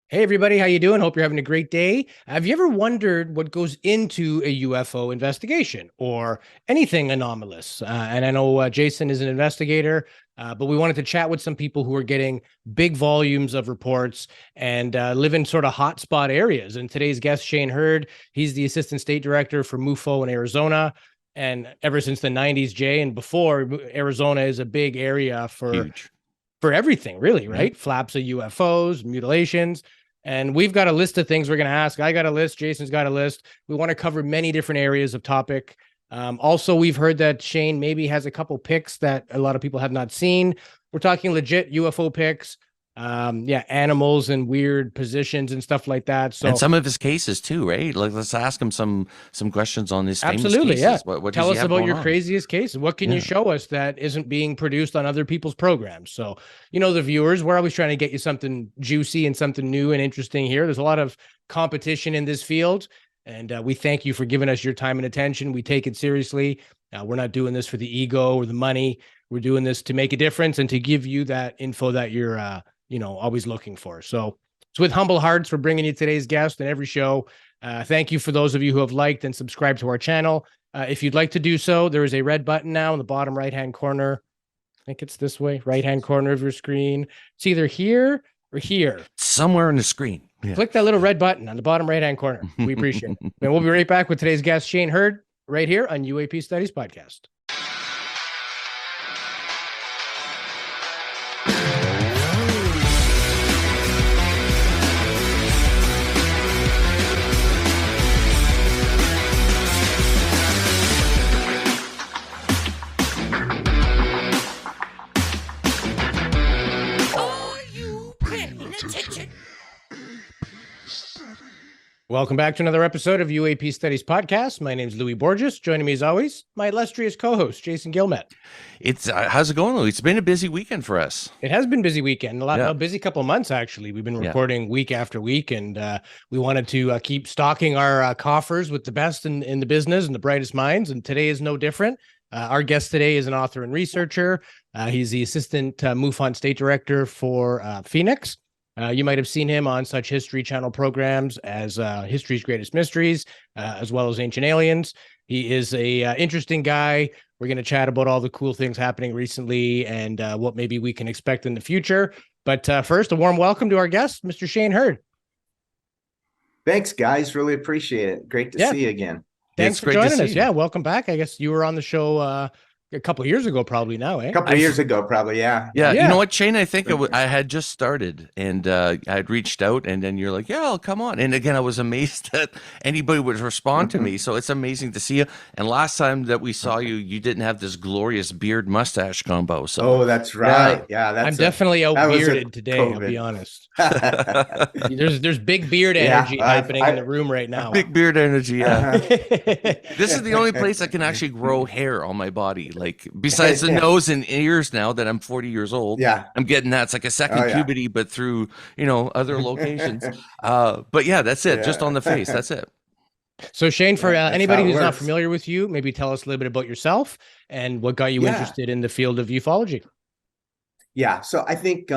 Hey everybody, how you doing? Hope you're having a great day. Have you ever wondered what goes into a UFO investigation or anything anomalous? And I know Jason is an investigator, but we wanted to chat with some people who are getting big volumes of reports and live in sort of hotspot areas. And today's guest, Shane Hurd, he's the assistant state director for MUFO in Arizona. And ever since the 90s, Jay, and before, Arizona is a big area Huge. for everything, really, Mhm. right? Flaps of UFOs, mutilations. And we've got a list of things we're going to ask. I got a list. Jason's got a list. We want to cover many different areas of topic. Also, we've heard that Shane maybe has a couple picks that a lot of people have not seen. We're talking legit UFO picks. Yeah, animals and weird positions and stuff like that. So, And some of his cases too, right? Like, let's ask him some questions on his famous absolutely, yeah. cases. What does Tell he us have about going your on? craziest cases. What can you Yeah. show us that isn't being produced on other people's programs? So, the viewers, we're always trying to get you something juicy and something new and interesting here. There's a lot of competition in this field, and we thank you for giving us your time and attention. We take it seriously. We're not doing this for the ego or the money. We're doing this to make a difference and to give you that info that you're, always looking for. So it's with humble hearts for bringing you today's guest and every show. Thank you for those of you who have liked and subscribed to our channel. If you'd like to do so, there is a red button now in the bottom right-hand corner. I think it's this way, right-hand corner of your screen. It's either here or here. Somewhere on the screen. Yeah. Click that little red button on the bottom right-hand corner. We appreciate it. And we'll be right back with today's guest, Shane Hurd, right here on UAP Studies Podcast. Welcome back to another episode of UAP Studies Podcast. My name is Louis Borges. Joining me as always, my illustrious co-host, Jason Gilmet. It's how's it going, Louis? It's been a busy weekend for us. It has been a busy weekend, a busy couple of months, actually. We've been recording week after week, and we wanted to keep stocking our coffers with the best in the business and the brightest minds, and today is no different. Our guest today is an author and researcher. He's the assistant MUFON state director for Phoenix. You might have seen him on such History Channel programs as History's Greatest Mysteries, as well as Ancient Aliens. He is a interesting guy. We're going to chat about all the cool things happening recently and what maybe we can expect in the future. But first, a warm welcome to our guest, Mr. Shane Hurd. Thanks, guys. Really appreciate it. Great to see you again. Thanks for joining us. Yeah, welcome back. I guess you were on the show a couple of years ago, probably now, eh? A couple of years ago, probably, yeah. Yeah, you know what, Shane? I think I had just started, and I had reached out, and then you're like, "Yeah, I'll come on." And again, I was amazed that anybody would respond to me. So it's amazing to see you. And last time that we saw you, you didn't have this glorious beard mustache combo. So that's right. Yeah, I'm definitely out bearded today. COVID. I'll be honest. there's big beard energy happening in the room right now. Big beard energy. Yeah. This is the only place I can actually grow hair on my body. Like, besides the nose and ears, now that I'm 40 years old, I'm getting that. It's like a second puberty, but through, other locations. But yeah, that's it. Just on the face. That's it. So Shane, for anybody who's not familiar with you, maybe tell us a little bit about yourself and what got you interested in the field of ufology. Yeah. So I think,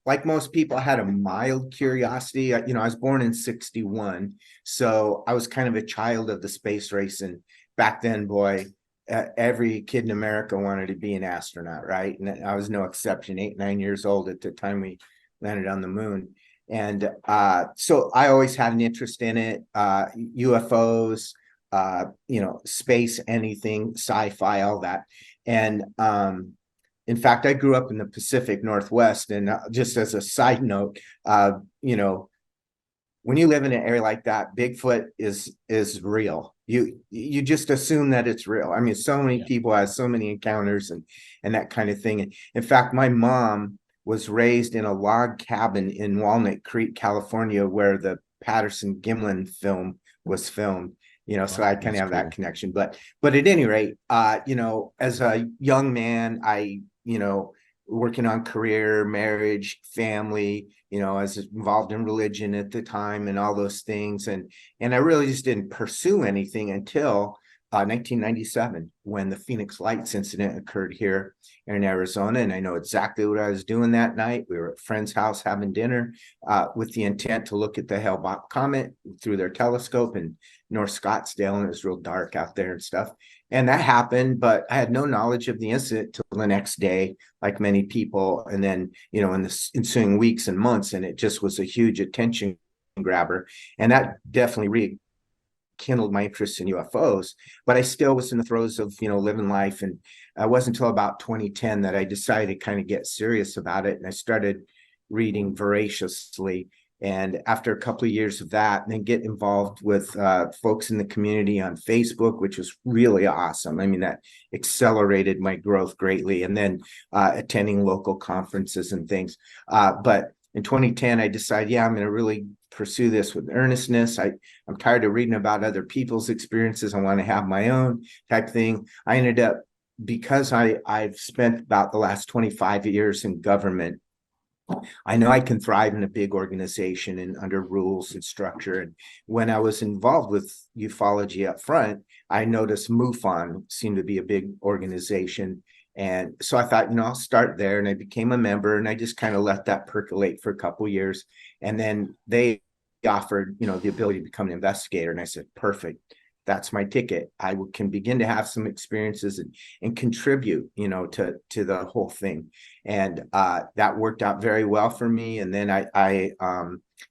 like most people, I had a mild curiosity. I was born in 1961. So I was kind of a child of the space race. And back then, boy, every kid in America wanted to be an astronaut, right? And I was no exception, 8, 9 years old at the time we landed on the moon. And so I always had an interest in it, UFOs, space, anything, sci-fi, all that. And in fact, I grew up in the Pacific Northwest. And just as a side note, when you live in an area like that, Bigfoot is real. You just assume that it's real. I mean, so many people have so many encounters and that kind of thing. And in fact, my mom was raised in a log cabin in Walnut Creek, California, where the Patterson-Gimlin film was filmed. So I kind of have that connection. But at any rate, as a young man, I working on career, marriage, family, I was involved in religion at the time and all those things. And I really just didn't pursue anything until 1997, when the Phoenix Lights incident occurred here in Arizona. And I know exactly what I was doing that night. We were at a friend's house having dinner with the intent to look at the Hale-Bopp comet through their telescope in North Scottsdale. And it was real dark out there and stuff. And that happened, but I had no knowledge of the incident till the next day, like many people. And then, you know, in the ensuing weeks and months, and it just was a huge attention grabber. And that definitely rekindled my interest in UFOs, but I still was in the throes of, you know, living life. And it wasn't until about 2010 that I decided to kind of get serious about it. And I started reading voraciously. And after a couple of years of that, then get involved with folks in the community on Facebook, which was really awesome. I mean, that accelerated my growth greatly. And then attending local conferences and things. But in 2010, I decided, yeah, I'm going to really pursue this with earnestness. I'm tired of reading about other people's experiences. I want to have my own type thing. I ended up, because I've spent about the last 25 years in government, I know I can thrive in a big organization and under rules and structure. And when I was involved with ufology up front, I noticed MUFON seemed to be a big organization. And so I thought, you know, I'll start there. And I became a member, and I just kind of let that percolate for a couple of years. And then they offered, you know, the ability to become an investigator. And I said, perfect. That's my ticket. I can begin to have some experiences and contribute, you know, to the whole thing. And that worked out very well for me. And then I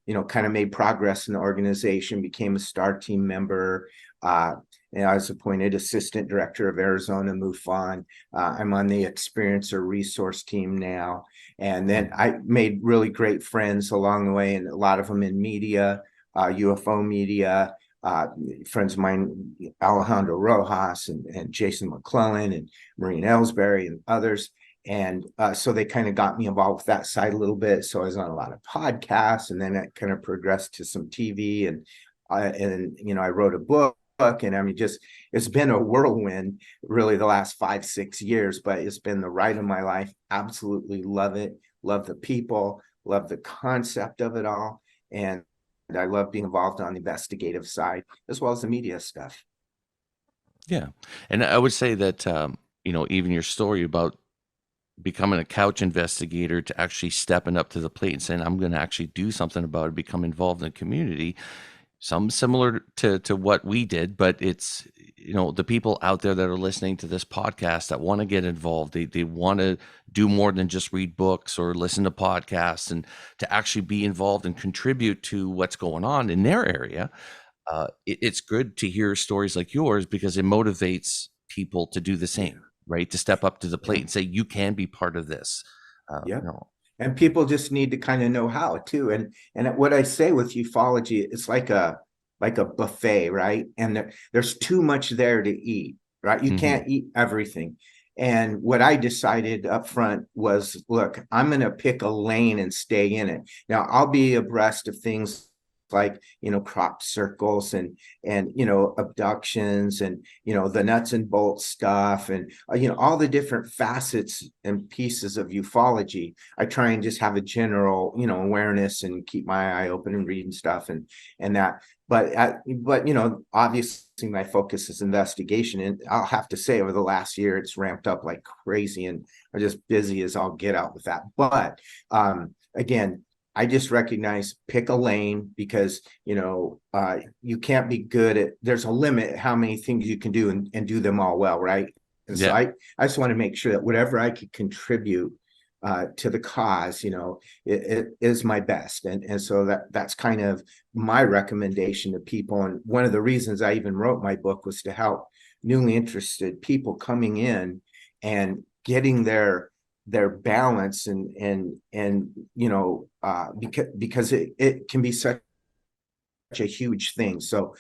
you know, kind of made progress in the organization, became a STAR team member. And I was appointed assistant director of Arizona MUFON. I'm on the experiencer resource team now. And then I made really great friends along the way, and a lot of them in media, UFO media. Friends of mine, Alejandro Rojas and Jason McClellan and Maureen Ellsbury and others. And so they kind of got me involved with that side a little bit. So I was on a lot of podcasts, and then it kind of progressed to some TV, and you know, I wrote a book. And I mean, just, it's been a whirlwind really the last 5-6 years, but it's been the ride of my life. Absolutely love it. Love the people, love the concept of it all. And I love being involved on the investigative side as well as the media stuff. Yeah. And I would say that, you know, even your story about becoming a couch investigator to actually stepping up to the plate and saying, I'm going to actually do something about it, become involved in the community. Some similar to what we did, but it's, you know, the people out there that are listening to this podcast that want to get involved, they want to do more than just read books or listen to podcasts, and to actually be involved and contribute to what's going on in their area. It's good to hear stories like yours, because it motivates people to do the same, right? To step up to the plate and say, you can be part of this. Yeah. You know. And people just need to kind of know how too. And what I say with ufology, it's like a buffet, right? And there's too much there to eat, right? You can't eat everything. And what I decided up front was, look, I'm going to pick a lane and stay in it. Now, I'll be abreast of things like, you know, crop circles and you know, abductions and, you know, the nuts and bolts stuff, and you know, all the different facets and pieces of ufology. I try and just have a general, you know, awareness and keep my eye open and reading stuff and that. But you know, obviously my focus is investigation, and I'll have to say over the last year it's ramped up like crazy, and I'm just busy as I'll get out with that. But again, I just recognize, pick a lane, because, you know, you can't be good at, there's a limit how many things you can do and do them all well, right? And so I just want to make sure that whatever I could contribute to the cause, you know, it is my best. And so that's kind of my recommendation to people. And one of the reasons I even wrote my book was to help newly interested people coming in and getting their balance and you know, because it can be such a huge thing. So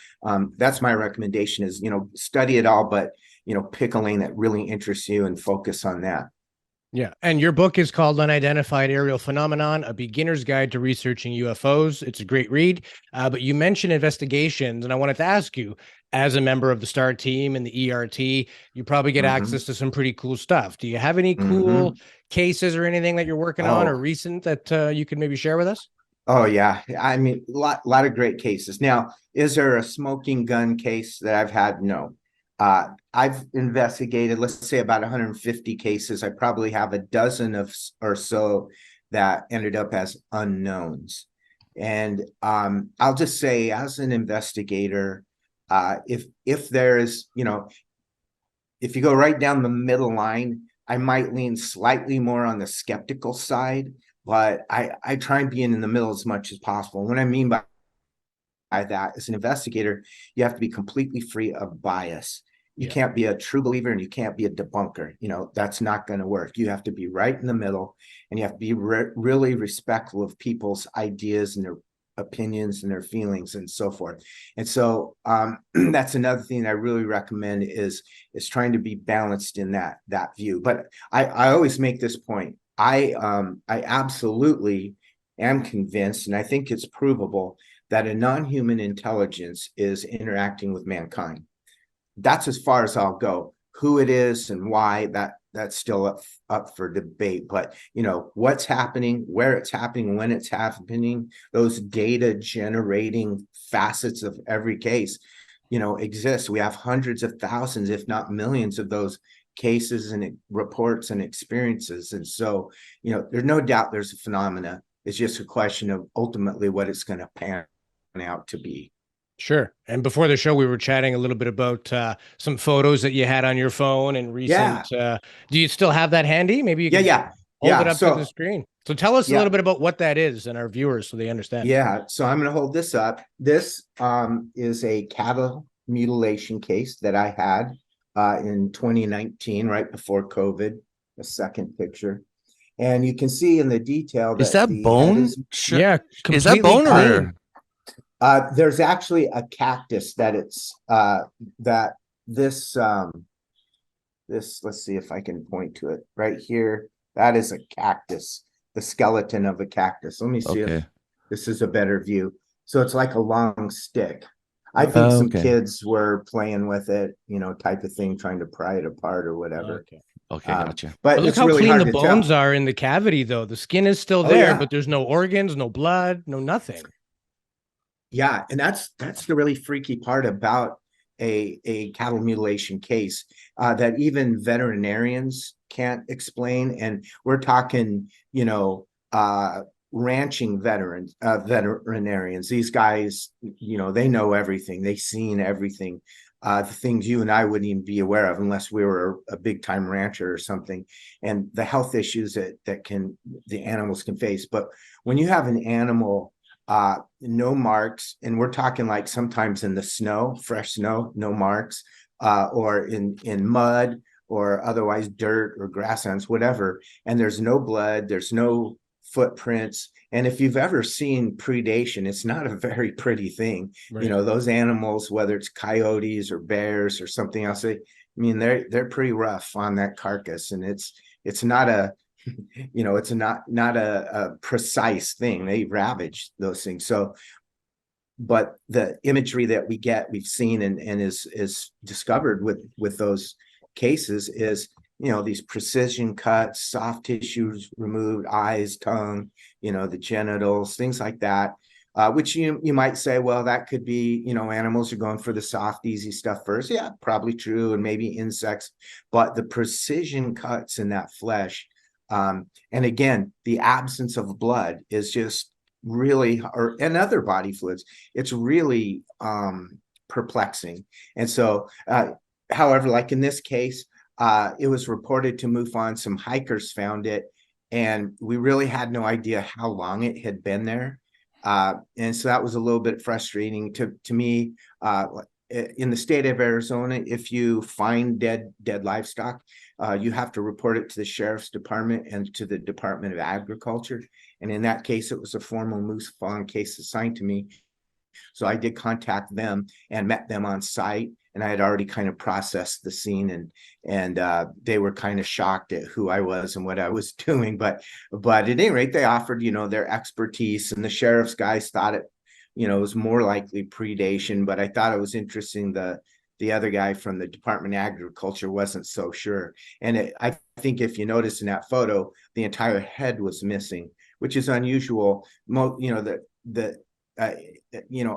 that's my recommendation is, you know, study it all, but, you know, pick a lane that really interests you and focus on that. Yeah. And your book is called Unidentified Aerial Phenomenon, A Beginner's Guide to Researching UFOs. It's a great read. But you mentioned investigations, and I wanted to ask you, as a member of the STAR team and the ERT, you probably get access to some pretty cool stuff. Do you have any cool cases or anything that you're working on or recent that you can maybe share with us? Oh, yeah. I mean, a lot of great cases. Now, is there a smoking gun case that I've had? No. I've investigated, let's say, about 150 cases. I probably have a dozen or so that ended up as unknowns. And I'll just say, as an investigator, if there is, if you go right down the middle line, I might lean slightly more on the skeptical side, but I try and be in the middle as much as possible. What I mean by that, as an investigator, you have to be completely free of bias. You can't be a true believer and you can't be a debunker. That's not going to work. You have to be right in the middle, and you have to be really respectful of people's ideas and their opinions and their feelings and so forth. And so that's another thing I really recommend is trying to be balanced in that view. But I always make this point. I absolutely am convinced, and I think it's provable, that a non-human intelligence is interacting with mankind. That's as far as I'll go. Who it is and why, that's still up for debate. But what's happening, where it's happening, when it's happening, those data generating facets of every case exist. We have hundreds of thousands, if not millions, of those cases and reports and experiences. And so there's no doubt there's a phenomena. It's just a question of ultimately what it's going to pan out to be. Sure. And before the show, we were chatting a little bit about some photos that you had on your phone and recent. Do you still have that handy? Maybe you can hold it up to the screen. So tell us a little bit about what that is and our viewers so they understand. Yeah. So I'm going to hold this up. This is a cattle mutilation case that I had in 2019, right before COVID, a second picture. And you can see in the detail that is that bone? Yeah. Is that bone or? There's actually a cactus that it's that this let's see if I can point to it right here. That is a cactus, the skeleton of a cactus. Let me see if this is a better view. So it's like a long stick. I think some kids were playing with it, type of thing, trying to pry it apart or whatever. Okay, gotcha. But look it's how really clean hard the to bones tell. are in the cavity, though. The skin is still there, but there's no organs, no blood, no nothing. Yeah, and that's the really freaky part about a cattle mutilation case that even veterinarians can't explain. And we're talking, ranching veterinarians. These guys, they know everything. They've seen everything. The things you and I wouldn't even be aware of unless we were a big time rancher or something, and the health issues that the animals can face. But when you have an animal, no marks, and we're talking like sometimes in the snow, fresh snow, no marks, or in mud or otherwise dirt or grasslands, whatever, and there's no blood, there's no footprints. And if you've ever seen predation, it's not a very pretty thing. Right. Those animals, whether it's coyotes or bears or something else, they're pretty rough on that carcass, and it's not a it's not a precise thing. They ravage those things. So, but the imagery that we've seen and is discovered with those cases is, these precision cuts, soft tissues removed, eyes, tongue, the genitals, things like that, which you might say, well, that could be, animals are going for the soft, easy stuff first. Yeah, probably true. And maybe insects, but the precision cuts in that flesh, and again, the absence of blood is just really, and other body fluids, it's really perplexing. And so, however, like in this case, it was reported to MUFON. Some hikers found it, and we really had no idea how long it had been there. And so that was a little bit frustrating to me. In the state of Arizona, if you find dead livestock, you have to report it to the sheriff's department and to the Department of Agriculture. And in that case, it was a formal MUFON case assigned to me. So I did contact them and met them on site, and I had already kind of processed the scene, and they were kind of shocked at who I was and what I was doing. But at any rate, they offered, their expertise, and the sheriff's guys thought it, it was more likely predation. But I thought it was interesting the other guy from the Department of Agriculture wasn't so sure. And I think if you notice in that photo, the entire head was missing, which is unusual. The a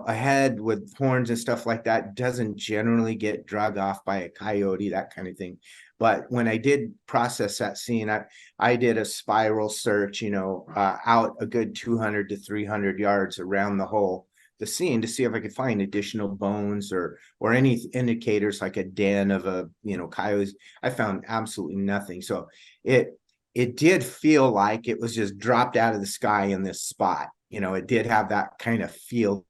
head with horns and stuff like that doesn't generally get dragged off by a coyote, that kind of thing. But when I did process that scene, I did a spiral search, out a good 200 to 300 yards around the scene to see if I could find additional bones or any indicators like a den of coyotes. I found absolutely nothing. So it did feel like it was just dropped out of the sky in this spot. It did have that kind of feel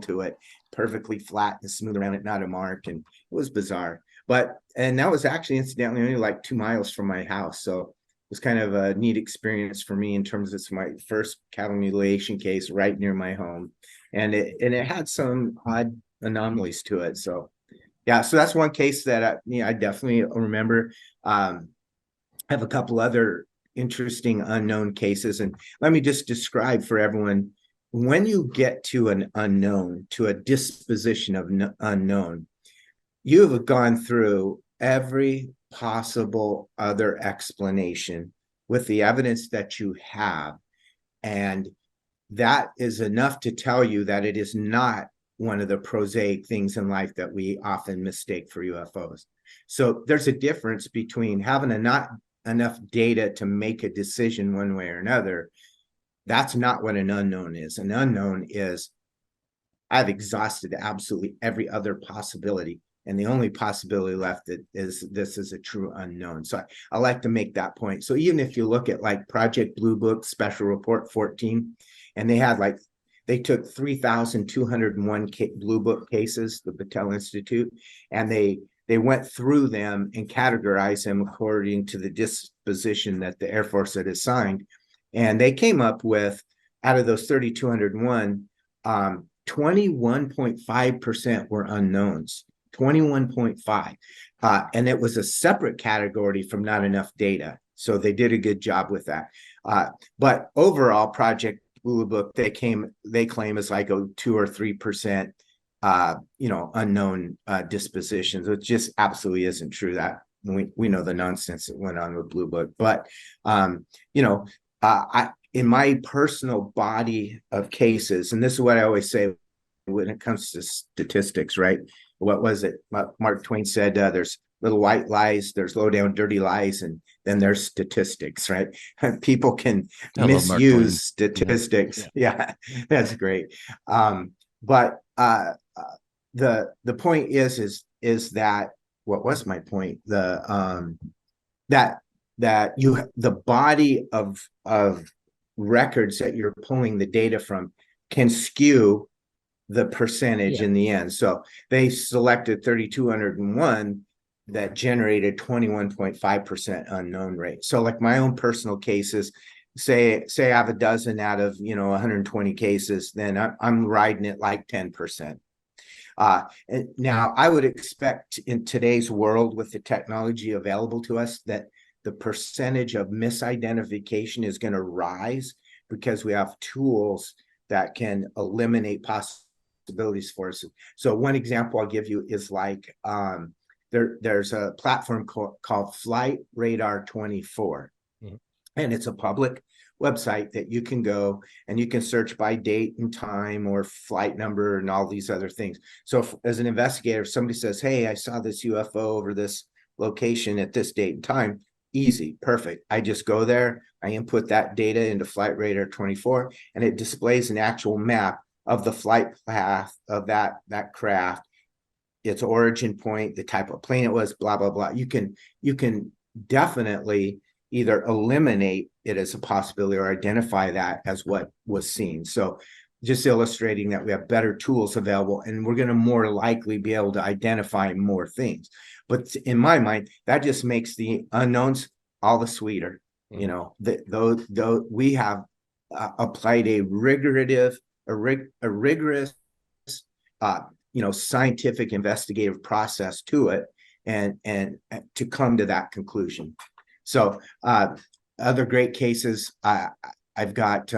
to it, perfectly flat and smooth around it, not a mark, and it was bizarre. And that was actually incidentally only like 2 miles from my house. So it was kind of a neat experience for me in terms of it's my first cattle mutilation case right near my home. And it had some odd anomalies to it. So yeah, so that's one case that I definitely remember. I have a couple other interesting unknown cases. And let me just describe for everyone, when you get to an unknown, to a disposition of unknown, you have gone through every possible other explanation with the evidence that you have. And that is enough to tell you that it is not one of the prosaic things in life that we often mistake for UFOs. So there's a difference between having not enough data to make a decision one way or another. That's not what an unknown is. An unknown is, I've exhausted absolutely every other possibility, and the only possibility left is this is a true unknown. So I like to make that point. So even if you look at like Project Blue Book Special Report 14, and they took 3,201 Blue Book cases, the Battelle Institute, and they went through them and categorized them according to the disposition that the Air Force had assigned. And they came up with, out of those 3,201, 21.5% were unknowns, 21.5. And it was a separate category from not enough data. So they did a good job with that. But overall, Project Blue Book, they claim is like a 2 or 3%, unknown dispositions, which just absolutely isn't true. That we know the nonsense that went on with Blue Book. But, in my personal body of cases, and this is what I always say when it comes to statistics, right? What was it? Mark Twain said, there's little white lies, there's low down dirty lies, and then there's statistics, right? People can misuse statistics. Yeah, that's great. But the point is that, what was my point? That the body of records that you're pulling the data from can skew the percentage in the end. So they selected 3,201 that generated 21.5% unknown rate. So like my own personal cases, say I have a dozen out of 120 cases, then I'm riding it like 10%. And now I would expect in today's world with the technology available to us that the percentage of misidentification is going to rise because we have tools that can eliminate possibilities for us. So one example I'll give you is like there's a platform called Flight Radar 24, and it's a public website that you can go and you can search by date and time or flight number and all these other things. So as an investigator, if somebody says, hey, I saw this UFO over this location at this date and time, easy, perfect. I just go there, I input that data into Flight Radar 24, and it displays an actual map of the flight path of that craft, its origin point, the type of plane it was, blah, blah, blah. You can definitely either eliminate it as a possibility or identify that as what was seen. So just illustrating that we have better tools available, and we're going to more likely be able to identify more things. But in my mind, that just makes the unknowns all the sweeter. Though we have applied a rigorous, scientific investigative process to it, and to come to that conclusion. So other great cases, I've got.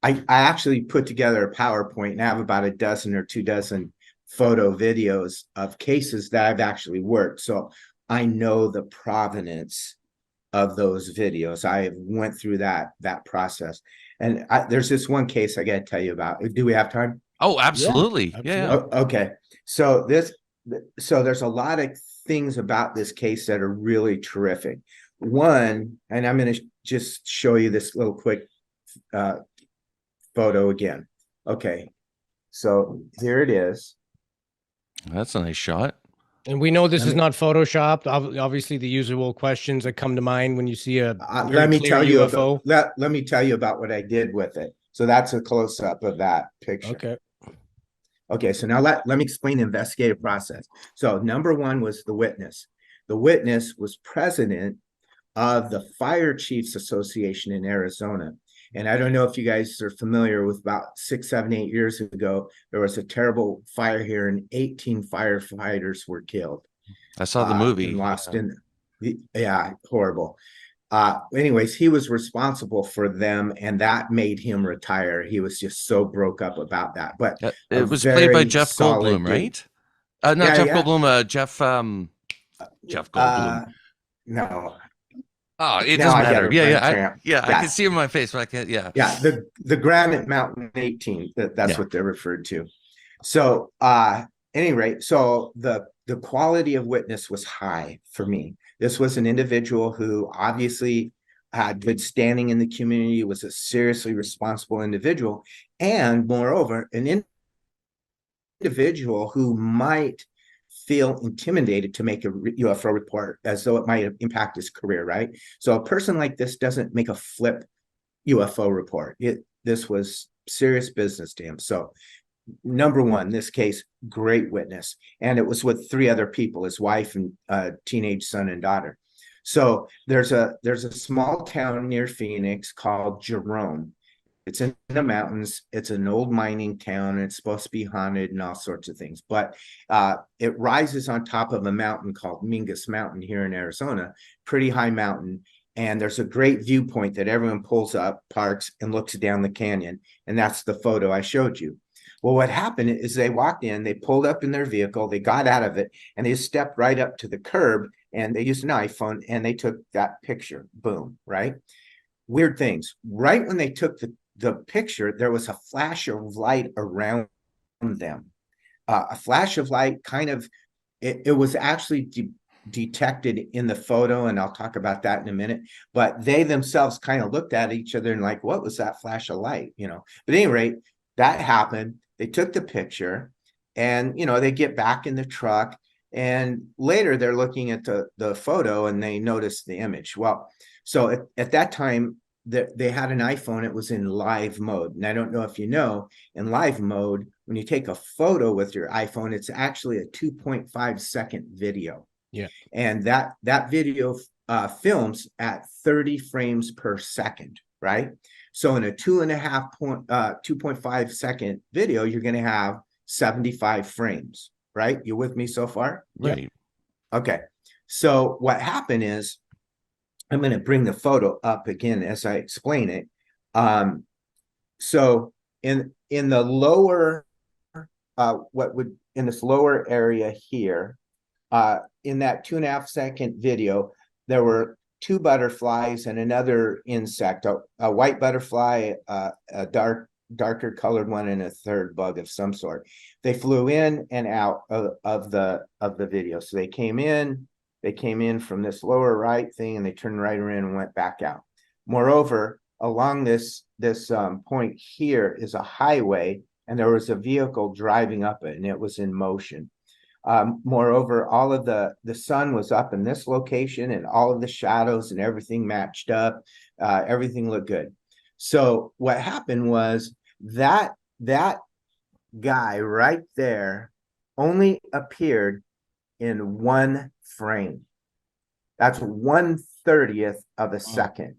I actually put together a PowerPoint and I have about a dozen or 2 dozen photo videos of cases that I've actually worked. So I know the provenance of those videos. I went through that process. And there's this one case I got to tell you about. Do we have time? Oh, absolutely. Yeah. Okay. So there's a lot of things about this case that are really terrific. One, and I'm going to just show you this little quick photo again. Okay. So here it is. That's a nice shot. And we know this is not photoshopped. Obviously, the usual questions that come to mind when you see a let me tell you UFO. Let me tell you about what I did with it. So that's a close-up of that picture. Okay, so now let me explain the investigative process. So number one was the witness. The witness was president of the Fire Chiefs Association in Arizona. And I don't know if you guys are familiar with about 6, 7, 8 years ago, there was a terrible fire here and 18 firefighters were killed. I saw the movie. And lost horrible. Anyways, he was responsible for them and that made him retire. He was just so broke up about that. But it was played by Jeff Goldblum, right? Not Jeff Goldblum, Jeff Goldblum. No. Oh, it doesn't matter. I can see it in my face, but I can't. Yeah. The Granite Mountain 18. That's what they're referred to. So, any rate, so the quality of witness was high for me. This was an individual who obviously had good standing in the community, was a seriously responsible individual, and moreover, an individual who might feel intimidated to make a UFO report as though it might impact his career, right? So a person like this doesn't make a flip UFO report. This was serious business to him. So number one, this case, great witness. And it was with 3 other people, his wife and teenage son and daughter. So there's a small town near Phoenix called Jerome. It's in the mountains. It's an old mining town. It's supposed to be haunted and all sorts of things. But it rises on top of a mountain called Mingus Mountain here in Arizona, pretty high mountain. And there's a great viewpoint that everyone pulls up, parks, and looks down the canyon. And that's the photo I showed you. Well, what happened is they walked in, they pulled up in their vehicle, they got out of it, and they stepped right up to the curb, and they used an iPhone, and they took that picture. Boom, right? Weird things. Right when they took the picture, there was a flash of light around them. A flash of light kind of, it was actually detected in the photo, and I'll talk about that in a minute, but they themselves kind of looked at each other and like, what was that flash of light? But at any rate, that happened. They took the picture and, they get back in the truck, and later they're looking at the photo and they notice the image. Well, so at that time, they had an iPhone. It was in live mode. And I don't know if you know, in live mode, when you take a photo with your iPhone, it's actually a 2.5-second video. Yeah. And that video films at 30 frames per second, right? So in a 2.5-second video, you're going to have 75 frames, right? You with me so far? Right. Yeah. Okay. So what happened is, I'm going to bring the photo up again as I explain it. So in the lower, in this lower area here, in that 2.5-second video, there were 2 butterflies and another insect, a white butterfly, a darker colored one, and a third bug of some sort. They flew in and out of the video. So they came in from this lower right thing, and they turned right around and went back out. Moreover, along this point here is a highway, and there was a vehicle driving up it, and it was in motion. Moreover, all of the sun was up in this location, and all of the shadows and everything matched up. Everything looked good. So what happened was that guy right there only appeared in 1 frame. That's 1/30th of a second.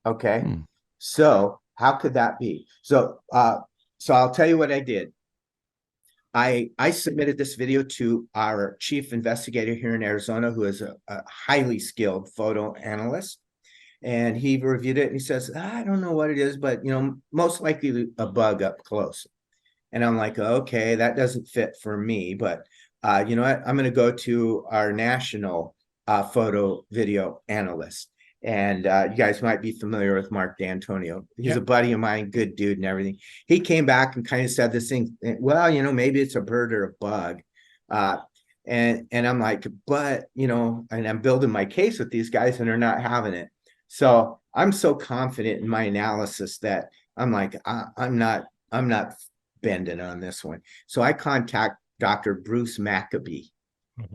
Okay. So how could that be? So I'll tell you what I did. I submitted this video to our chief investigator here in Arizona, who is a highly skilled photo analyst. And he reviewed it and he says, I don't know what it is, but most likely a bug up close. And I'm like, okay, that doesn't fit for me, but you know what? I'm going to go to our national photo video analyst. And you guys might be familiar with Mark D'Antonio. He's a buddy of mine, good dude and everything. He came back and kind of said this thing, well, you know, maybe it's a bird or a bug. And I'm like, but, you know, and I'm building my case with these guys and they're not having it. So I'm so confident in my analysis that I'm like, I'm not bending on this one. So I contact Dr. Bruce Maccabee.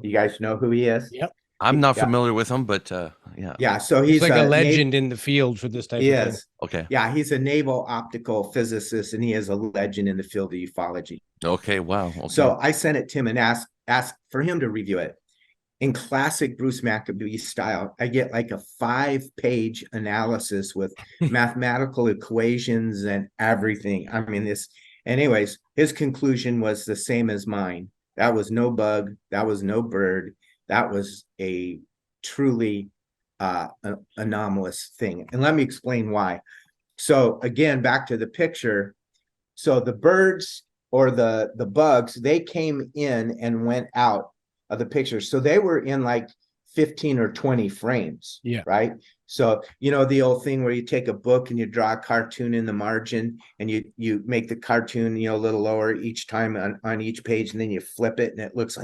You guys know who he is? Yep. I'm not familiar with him, but yeah. Yeah. So he's like a legend in the field for this type of thing. Okay. Yeah. He's a Naval Optical physicist and he is a legend in the field of ufology. Okay. Wow. Okay. So I sent it to him and asked for him to review it. In classic Bruce Maccabee style, I get like a 5-page analysis with mathematical equations and everything. I mean, anyways, his conclusion was the same as mine. That was no bug. That was no bird. That was a truly anomalous thing. And let me explain why. So again, back to the picture. So the birds or the bugs, they came in and went out of the picture. So they were in like 15 or 20 frames. Yeah. Right. So, you know, the old thing where you take a book and you draw a cartoon in the margin and you make the cartoon, you know, a little lower each time on each page, and then you flip it and it looks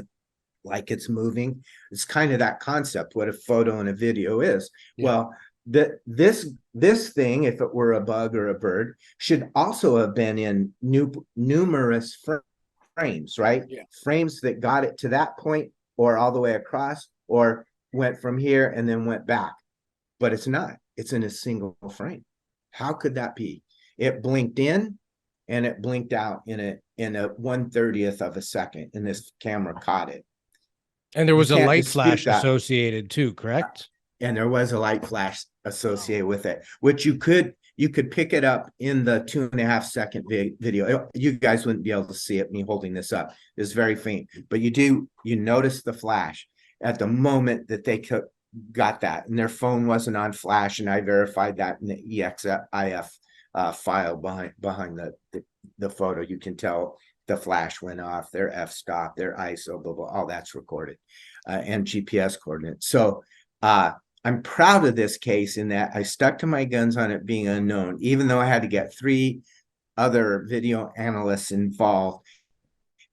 like it's moving. It's kind of that concept, what a photo and a video is. Yeah. Well, this thing, if it were a bug or a bird, should also have been in numerous frames, right? Yeah. Frames that got it to that point or all the way across or went from here and then went back. But it's not. It's in a single frame. How could that be? It blinked in and it blinked out in a 1/30th of a second, and this camera caught it. And there was a light flash associated too, correct? And there was a light flash associated with it, which you could pick it up in the 2.5-second video. You guys wouldn't be able to see it, me holding this up. It's very faint, but you notice the flash at the moment that they got that, and their phone wasn't on flash, and I verified that in the EXIF file behind the photo. You can tell the flash went off, their f-stop, their ISO, blah, blah, all that's recorded, and GPS coordinates. So I'm proud of this case in that I stuck to my guns on it being unknown, even though I had to get 3 other video analysts involved.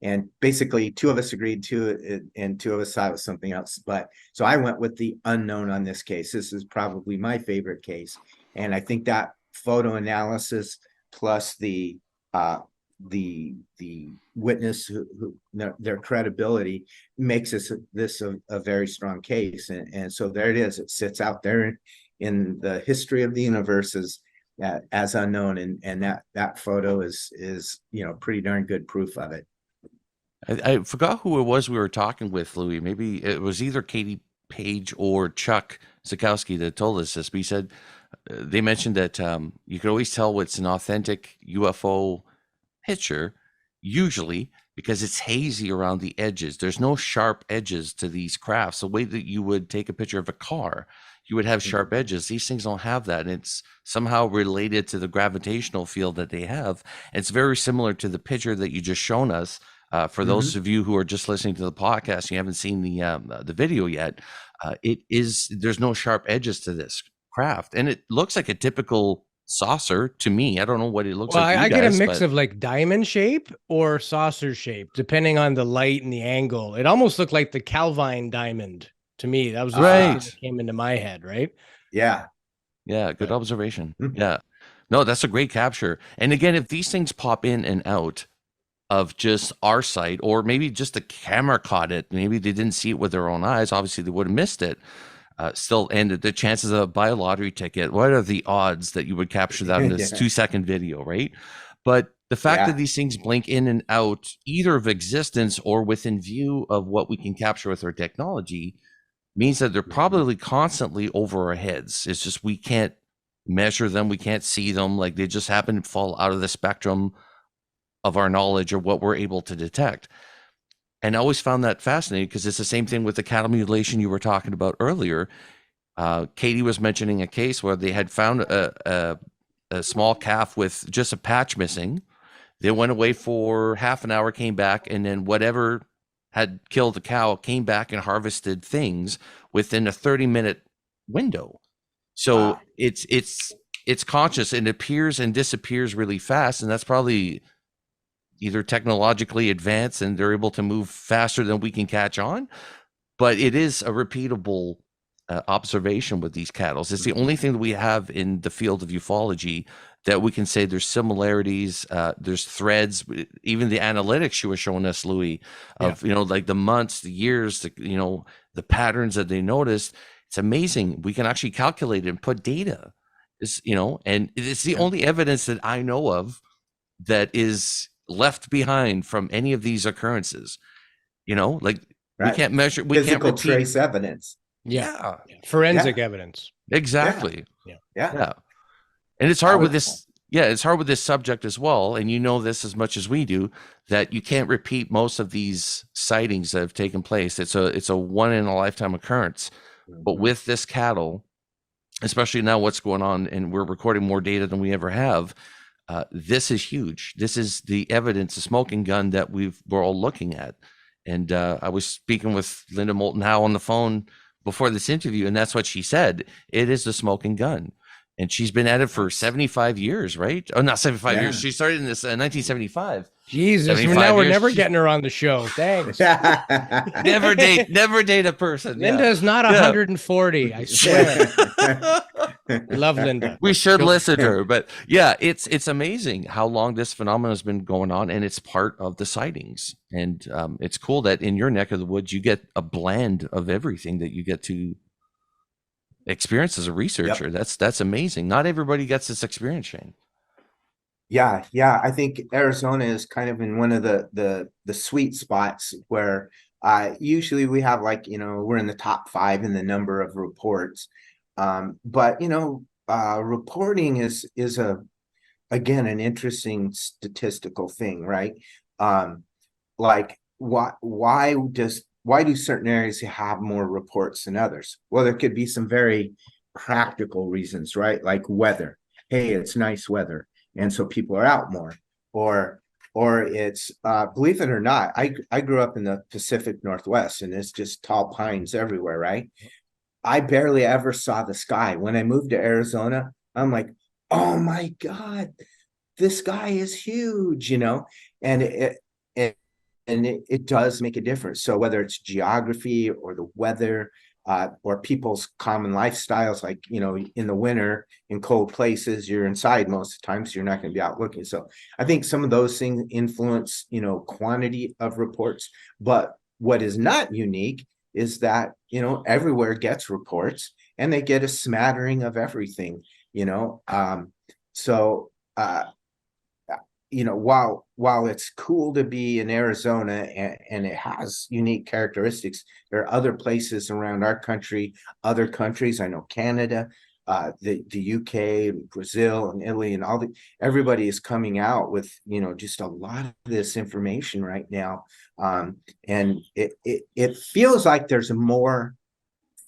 And basically 2 of us agreed to it and 2 of us thought it was something else. But so I went with the unknown on this case. This is probably my favorite case. And I think that photo analysis plus the witness who their credibility makes this a very strong case. And so there it is. It sits out there in the history of the universe as unknown. And that photo is, you know, pretty darn good proof of it. I forgot who it was we were talking with, Louis. Maybe it was either Katie Page or Chuck Zukowski that told us this. But he said they mentioned that you can always tell what's an authentic UFO picture, usually because it's hazy around the edges. There's no sharp edges to these crafts. The way that you would take a picture of a car, you would have sharp edges. These things don't have that. And it's somehow related to the gravitational field that they have. And it's very similar to the picture that you just shown us. For those of you who are just listening to the podcast, you haven't seen the video yet. There's no sharp edges to this craft, and it looks like a typical saucer to me. I don't know what it looks like. I get a mix of like diamond shape or saucer shape, depending on the light and the angle. It almost looked like the Calvine diamond to me. That was the right that came into my head, right? Yeah. Yeah. Good observation. Yeah. No, that's a great capture. And again, if these things pop in and out of just our sight, or maybe just the camera caught it, maybe they didn't see it with their own eyes, obviously they would have missed it. Still, and the chances of buy a lottery ticket, what are the odds that you would capture that in this 2-second video, right? But the fact that these things blink in and out, either of existence or within view of what we can capture with our technology, means that they're probably constantly over our heads. It's just we can't measure them, we can't see them, like they just happen to fall out of the spectrum of our knowledge or what we're able to detect. And I always found that fascinating because it's the same thing with the cattle mutilation you were talking about earlier. Katie was mentioning a case where they had found a small calf with just a patch missing. They went away for half an hour, came back, and then whatever had killed the cow came back and harvested things within a 30-minute window. So it's conscious and appears and disappears really fast, and that's probably either technologically advanced and they're able to move faster than we can catch on, but it is a repeatable observation with these cattle. It's the only thing that we have in the field of ufology that we can say there's similarities, there's threads, even the analytics you were showing us, Louis, of, like the months, the years, the patterns that they noticed. It's amazing. We can actually calculate it and put data, and it's the only evidence that I know of that is left behind from any of these occurrences. Right. We can't measure, we physical can't repeat trace evidence. Forensic evidence. Exactly. Yeah. And it's hard with this. Yeah, it's hard with this subject as well. And this as much as we do, that you can't repeat most of these sightings that have taken place. It's a one in a lifetime occurrence. But with this cattle, especially now what's going on, and we're recording more data than we ever have, this is huge. This is the evidence, the smoking gun that we're all looking at. And I was speaking with Linda Moulton Howe on the phone before this interview, and that's what she said. It is the smoking gun. And she's been at it for 75 years, right? Oh, not 75 years. She started in this 1975. Jesus, now we're never getting her on the show. Thanks. Never date a person. Linda's not 140, I swear. Love Linda. We should listen to her. But yeah, it's amazing how long this phenomenon has been going on, and it's part of the sightings. And it's cool that in your neck of the woods, you get a blend of everything that you get to experience as a researcher. That's amazing. Not everybody gets this experience, Shane. Yeah. I think Arizona is kind of in one of the sweet spots where usually we have we're in the top 5 in the number of reports. But reporting is again an interesting statistical thing, right? Why do certain areas have more reports than others? Well, there could be some very practical reasons, right? Like weather. Hey, it's nice weather, and so people are out more. Or it's believe it or not, I grew up in the Pacific Northwest, and it's just tall pines everywhere, right? I barely ever saw the sky. When I moved to Arizona, I'm like, oh my God, this sky is huge, and it does make a difference. So whether it's geography or the weather, or people's common lifestyles, like, in the winter, in cold places, you're inside most of the time, so you're not going to be out looking. So I think some of those things influence, quantity of reports. But what is not unique is that, everywhere gets reports, and they get a smattering of everything, while it's cool to be in Arizona and it has unique characteristics, there are other places around our country, other countries. I know Canada, the UK, Brazil, and Italy, and everybody is coming out with just a lot of this information right now, and it feels like there's more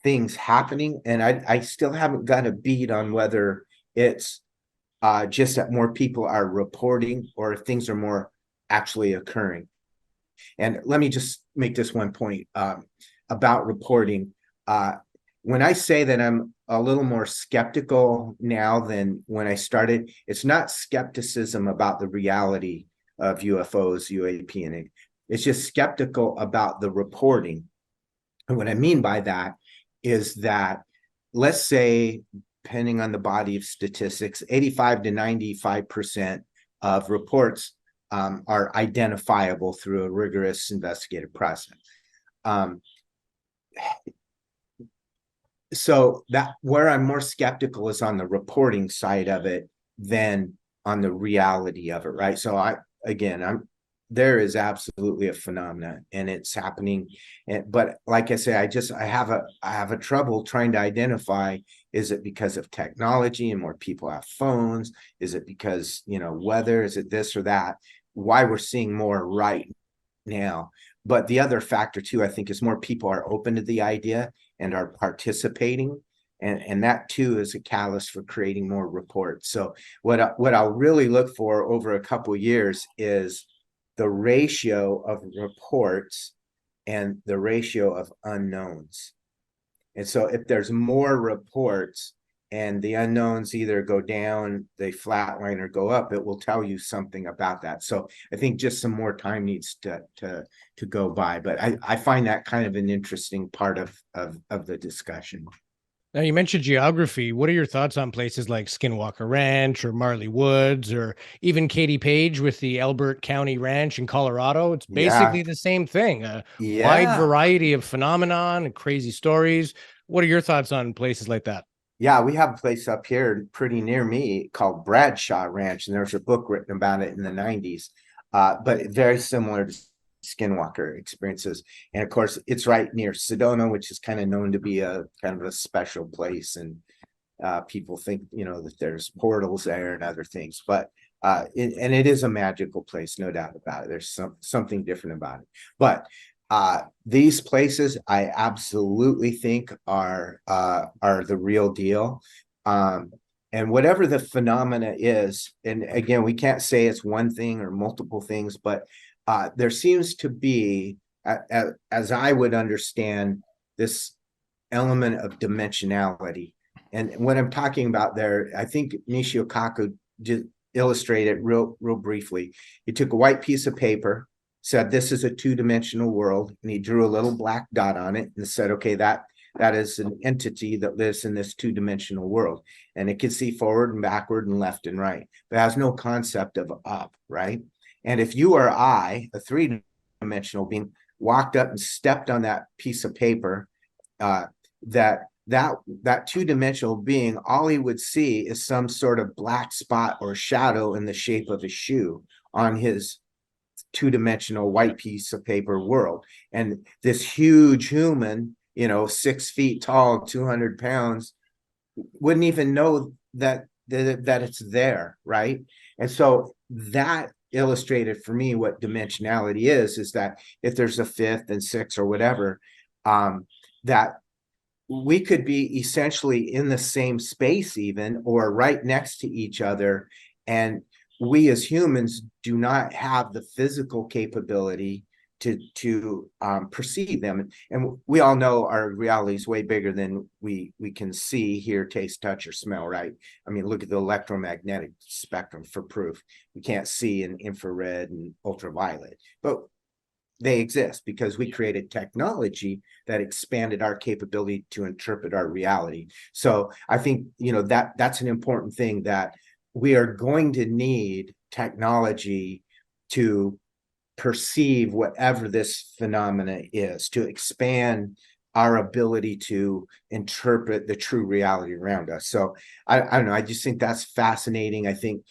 things happening, and I still haven't got a beat on whether it's just that more people are reporting or if things are more actually occurring. And let me just make this one point about reporting. When I say that I'm a little more skeptical now than when I started, it's not skepticism about the reality of UFOs, UAP, and it's just skeptical about the reporting. And what I mean by that is that, let's say, depending on the body of statistics, 85 to 95% of reports are identifiable through a rigorous investigative process. So that where I'm more skeptical is on the reporting side of it than on the reality of it, right? So there is absolutely a phenomenon, and it's happening. But like I say, I have a trouble trying to identify, is it because of technology and more people have phones? Is it because, weather? Is it this or that? Why we're seeing more right now? But the other factor too, I think, is more people are open to the idea and are participating. And that too is a catalyst for creating more reports. So what I'll really look for over a couple of years is the ratio of reports and the ratio of unknowns. And so if there's more reports and the unknowns either go down, they flatline, or go up, it will tell you something about that. So I think just some more time needs to go by. But I find that kind of an interesting part of the discussion. Now, you mentioned geography. What are your thoughts on places like Skinwalker Ranch or Marley Woods, or even Katy Page with the Elbert County Ranch in Colorado? It's basically the same thing. A wide variety of phenomenon and crazy stories. What are your thoughts on places like that? Yeah, we have a place up here pretty near me called Bradshaw Ranch, and there's a book written about it in the 90s, but very similar to Skinwalker experiences. And of course, it's right near Sedona, which is kind of known to be a kind of a special place, and people think, you know, that there's portals there and other things, but and it is a magical place, no doubt about it. There's something different about it. But these places I absolutely think are the real deal. And whatever the phenomena is, and again, we can't say it's one thing or multiple things, but there seems to be, as I would understand, this element of dimensionality. And what I'm talking about there, I think Nishio Kaku just illustrated real briefly. He took a white piece of paper, said this is a two-dimensional world, and he drew a little black dot on it and said, okay, that is an entity that lives in this two-dimensional world, and it can see forward and backward and left and right, but has no concept of up, right? And if you or I, a three-dimensional being, walked up and stepped on that piece of paper, that two-dimensional being, all he would see is some sort of black spot or shadow in the shape of a shoe on his two-dimensional white piece of paper world. And this huge human, 6 feet tall, 200 pounds, wouldn't even know that it's there, right? And so that illustrated for me what dimensionality is that if there's a fifth and sixth or whatever, that we could be essentially in the same space even, or right next to each other, and we as humans do not have the physical capability to perceive them. And we all know our reality is way bigger than we can see, hear, taste, touch, or smell, right? I mean, look at the electromagnetic spectrum for proof. We can't see in infrared and ultraviolet, but they exist because we created technology that expanded our capability to interpret our reality. So I think, that's an important thing, that we are going to need technology to perceive whatever this phenomena is, to expand our ability to interpret the true reality around us. So I don't know, I just think that's fascinating. I think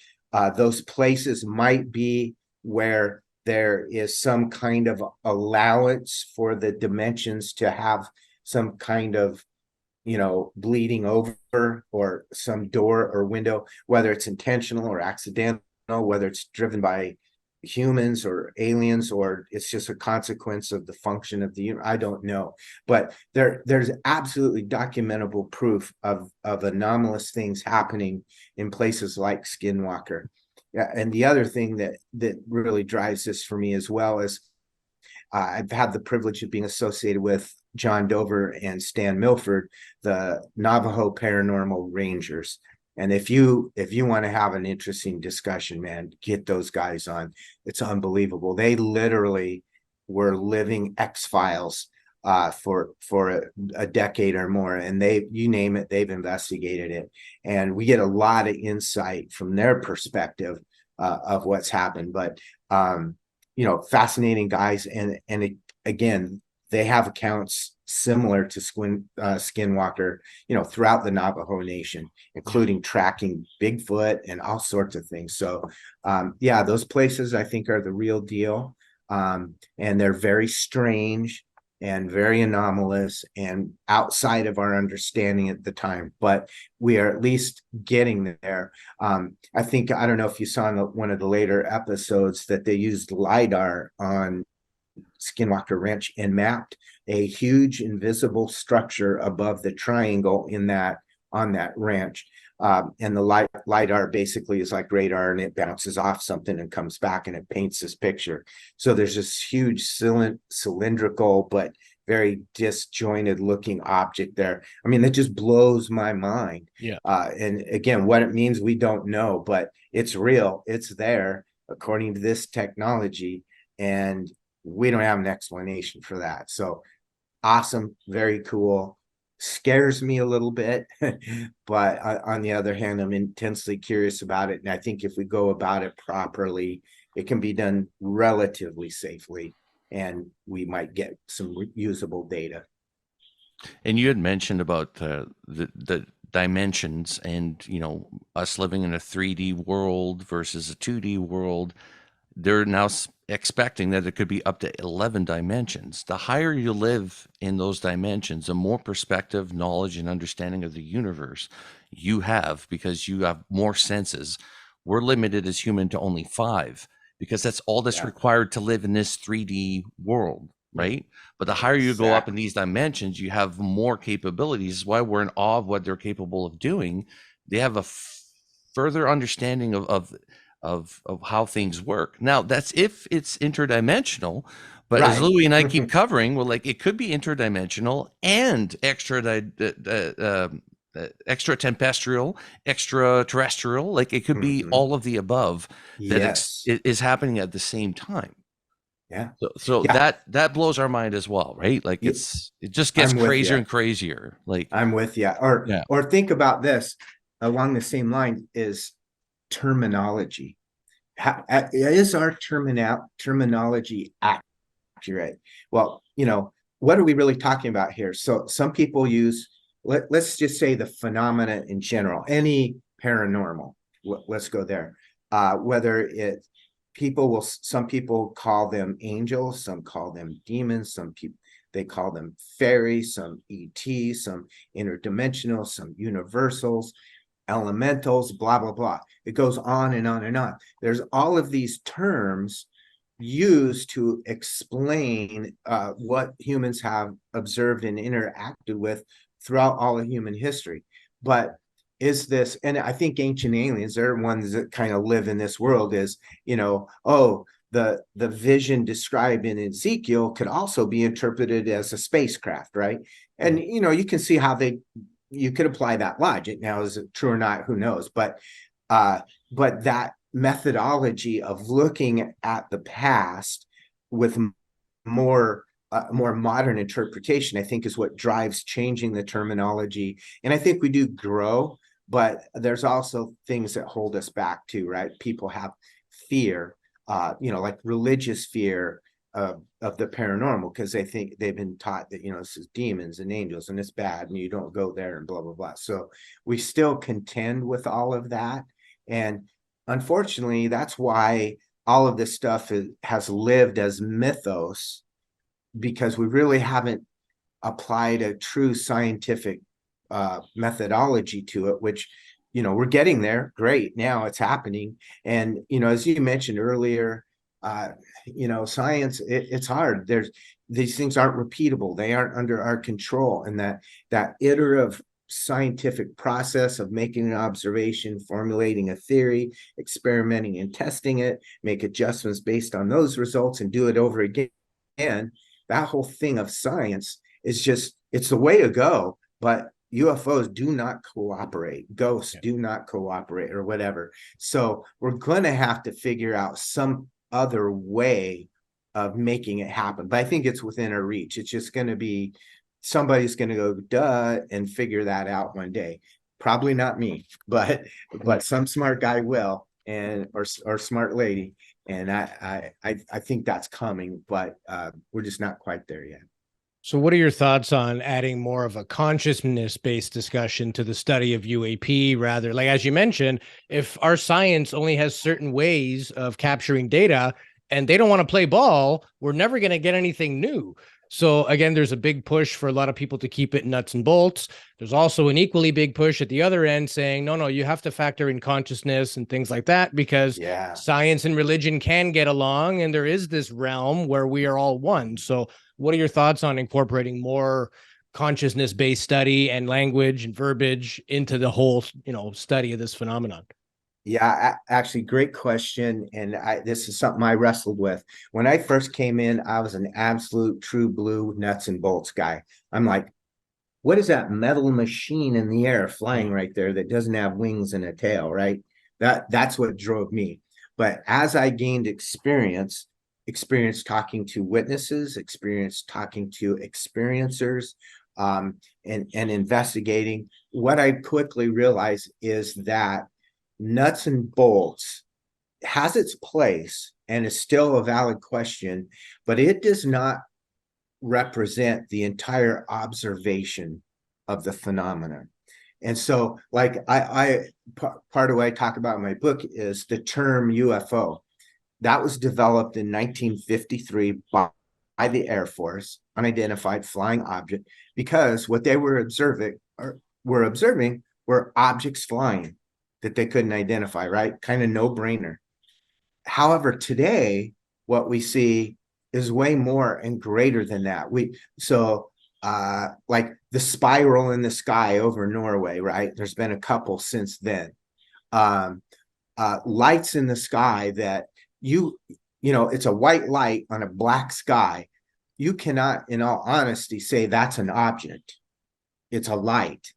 those places might be where there is some kind of allowance for the dimensions to have some kind of, bleeding over, or some door or window, whether it's intentional or accidental, whether it's driven by humans or aliens, or it's just a consequence of the function of the universe. I don't know, but there's absolutely documentable proof of anomalous things happening in places like Skinwalker. Yeah, and the other thing that really drives this for me as well is I've had the privilege of being associated with John Dover and Stan Milford, the Navajo Paranormal Rangers. And if you want to have an interesting discussion, man, get those guys on. It's unbelievable. They literally were living X-Files for a decade or more, and you name it, they've investigated it, and we get a lot of insight from their perspective of what's happened. But fascinating guys, and again, they have accounts similar to Skinwalker, throughout the Navajo Nation, including tracking Bigfoot and all sorts of things. So, those places I think are the real deal, and they're very strange and very anomalous and outside of our understanding at the time, but we are at least getting there. I think, I don't know if you saw in one of the later episodes that they used LiDAR on Skinwalker Ranch and mapped a huge invisible structure above the triangle on that ranch. And the LiDAR basically is like radar, and it bounces off something and comes back and it paints this picture. So there's this huge cylindrical but very disjointed looking object there. I mean, that just blows my mind. Yeah. And again, what it means, we don't know, but it's real. It's there according to this technology, and we don't have an explanation for that. So awesome, very cool. Scares me a little bit, but on the other hand, I'm intensely curious about it. And I think if we go about it properly, it can be done relatively safely, and we might get some usable data. And you had mentioned about the dimensions, and us living in a 3D world versus a 2D world. They're now expecting that it could be up to 11 dimensions. The higher you live in those dimensions, the more perspective, knowledge, and understanding of the universe you have, because you have more senses. We're limited as human to only 5, because that's all that's required to live in this 3D world, right? But the higher you go up in these dimensions, you have more capabilities. That's why we're in awe of what they're capable of doing. They have a further understanding of how things work. Now, that's if it's interdimensional, but as Louis and I keep covering, well, like, it could be interdimensional and extraterrestrial, like, it could be all of the above that is happening at the same time. Yeah. So that blows our mind as well, right? Like, it just gets crazier and crazier. Like, I'm with you. Or think about this along the same line is terminology. Is our terminology accurate? Well, what are we really talking about here? So some people use, let's just say, the phenomena in general, any paranormal. Let's go there. Whether some people call them angels, some call them demons, some people they call them fairies, some ETs, some interdimensional, some universals, elementals, blah, blah, blah. It goes on and on and on. There's all of these terms used to explain what humans have observed and interacted with throughout all of human history. But is this, and I think ancient aliens, they're ones that kind of live in this world, is, the vision described in Ezekiel could also be interpreted as a spacecraft, right? And, you can see how you could apply that logic. Now, is it true or not? Who knows? But that methodology of looking at the past with more modern interpretation, I think, is what drives changing the terminology. And I think we do grow, but there's also things that hold us back too, right? People have fear, like religious fear of the paranormal, because they think they've been taught that, this is demons and angels and it's bad and you don't go there and blah, blah, blah. So we still contend with all of that. And unfortunately, that's why all of this stuff has lived as mythos, because we really haven't applied a true scientific methodology to it, which, we're getting there. Great. Now it's happening. And, as you mentioned earlier, science, it's hard. These things aren't repeatable. They aren't under our control. And that iterative scientific process of making an observation, formulating a theory, experimenting and testing it, make adjustments based on those results and do it over again. That whole thing of science is it's the way to go, but UFOs do not cooperate. Ghosts do not cooperate, or whatever. So we're going to have to figure out some other way of making it happen. But I think it's within our reach. It's just going to be, somebody's going to go, duh, and figure that out one day. Probably not me, but some smart guy will, or smart lady. And I think that's coming, but we're just not quite there yet. So what are your thoughts on adding more of a consciousness-based discussion to the study of UAP, rather, like, as you mentioned, if our science only has certain ways of capturing data and they don't want to play ball, we're never going to get anything new. So again, there's a big push for a lot of people to keep it nuts and bolts. There's also an equally big push at the other end saying, no, you have to factor in consciousness and things like that, because science and religion can get along. And there is this realm where we are all one. So what are your thoughts on incorporating more consciousness-based study and language and verbiage into the whole, study of this phenomenon? Yeah, actually, great question. And this is something I wrestled with. When I first came in, I was an absolute true blue nuts and bolts guy. I'm like, what is that metal machine in the air flying right there that doesn't have wings and a tail, right? That's what drove me. But as I gained experience talking to witnesses, experience talking to experiencers, and investigating, what I quickly realized is that nuts and bolts has its place and is still a valid question, but it does not represent the entire observation of the phenomenon. And so, like part of what I talk about in my book is the term UFO. That was developed in 1953 by the Air Force, unidentified flying object, because what they were observing were objects flying that they couldn't identify, right? Kind of no-brainer. However, today, what we see is way more and greater than that. Like the spiral in the sky over Norway, right? There's been a couple since then. Lights in the sky that it's a white light on a black sky. You cannot, in all honesty, say that's an object. It's a light.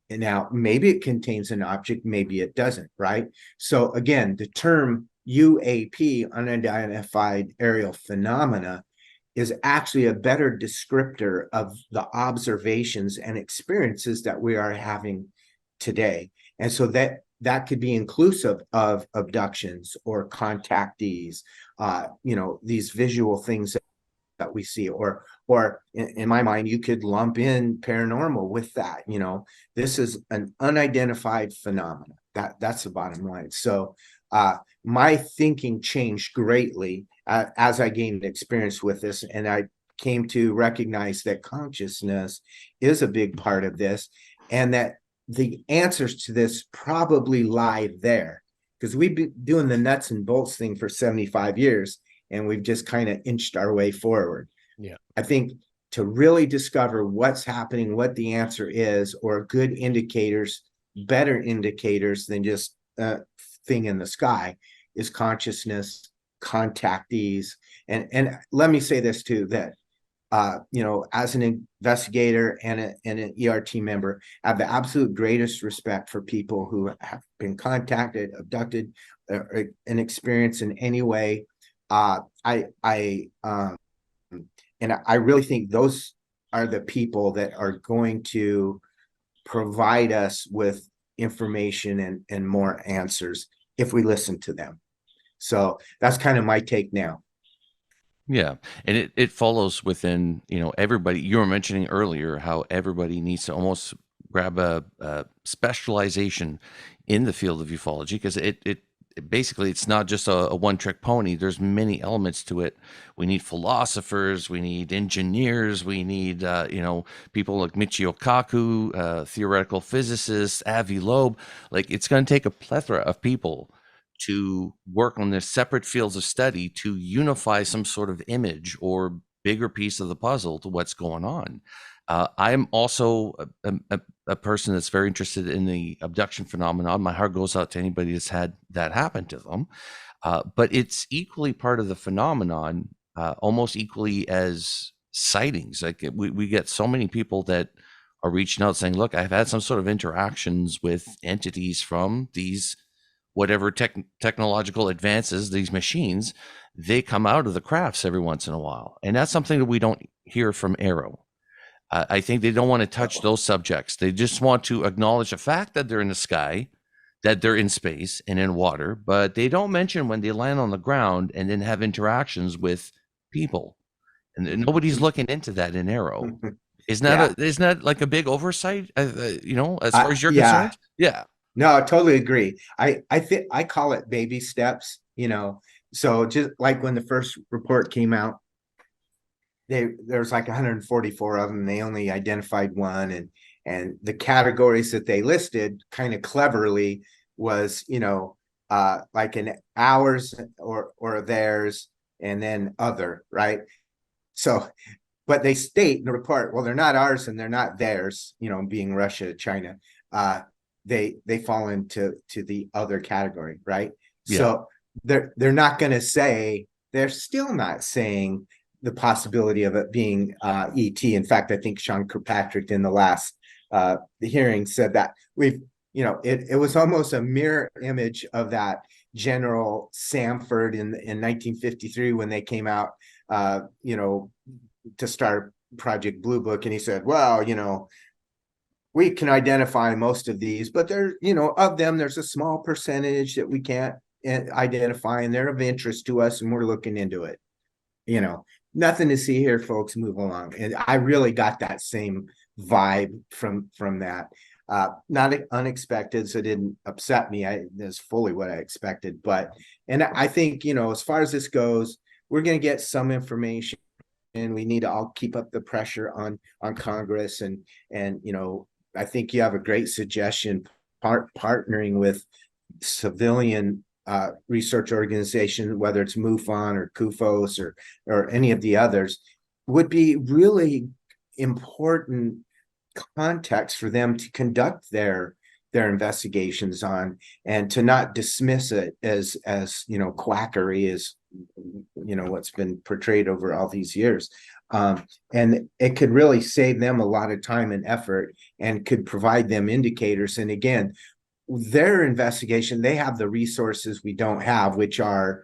And now, maybe it contains an object, maybe it doesn't, right? So again, the term UAP, unidentified aerial phenomena, is actually a better descriptor of the observations and experiences that we are having today. And so that could be inclusive of abductions or contactees, these visual things that we see, or in my mind, you could lump in paranormal with that. This is an unidentified phenomenon. That's the bottom line. So my thinking changed greatly as I gained experience with this, and I came to recognize that consciousness is a big part of this, and that the answers to this probably lie there, because we've been doing the nuts and bolts thing for 75 years, and we've just kind of inched our way forward. Yeah. I think to really discover what's happening, what the answer is, or good indicators, better indicators than just a thing in the sky, is consciousness, contactees. And let me say this too, that as an investigator and an ERT member, I have the absolute greatest respect for people who have been contacted, abducted, and experienced in any way. And I really think those are the people that are going to provide us with information and more answers if we listen to them. So that's kind of my take now. Yeah. And it follows within, everybody. You were mentioning earlier how everybody needs to almost grab a specialization in the field of ufology, because it basically, it's not just a one-trick pony. There's many elements to it. We need philosophers, we need engineers, we need people like Michio Kaku, theoretical physicists, Avi Loeb. Like, it's going to take a plethora of people to work on their separate fields of study to unify some sort of image or bigger piece of the puzzle to what's going on. I'm also a person that's very interested in the abduction phenomenon. My heart goes out to anybody that's had that happen to them. But it's equally part of the phenomenon, almost equally as sightings. Like, we get so many people that are reaching out saying, look, I've had some sort of interactions with entities from these whatever technological advances, these machines. They come out of the crafts every once in a while. And that's something that we don't hear from Aero. I think they don't want to touch those subjects. They just want to acknowledge the fact that they're in the sky, that they're in space and in water, but they don't mention when they land on the ground and then have interactions with people. And nobody's looking into that in Aero. Isn't that like a big oversight, as far as you're concerned? Yeah. No, I totally agree. I think I call it baby steps, so just like when the first report came out, there's like 144 of them. They only identified one, and the categories that they listed kind of cleverly was, like an ours or theirs, and then other, right? So, but they state in the report, well, they're not ours and they're not theirs, being Russia, China. they fall into the other category, right? Yeah. So they're not going to say, they're still not saying the possibility of it being ET. In fact, I think Sean Kirkpatrick in the last the hearing said that it was almost a mirror image of that General Samford in 1953 when they came out, to start Project Blue Book, and he said, well, we can identify most of these, but of them, there's a small percentage that we can't identify, and they're of interest to us, and we're looking into it. Nothing to see here, folks. Move along. And I really got that same vibe from that. Not unexpected, so it didn't upset me. That's fully what I expected. And I think, as far as this goes, we're going to get some information, and we need to all keep up the pressure on Congress. And I think you have a great suggestion, partnering with civilian research organization, whether it's MUFON or CUFOS or any of the others, would be really important context for them to conduct their investigations on, and to not dismiss it as quackery, as what's been portrayed over all these years. And it could really save them a lot of time and effort, and could provide them indicators. And again, their investigation, they have the resources we don't have, which are,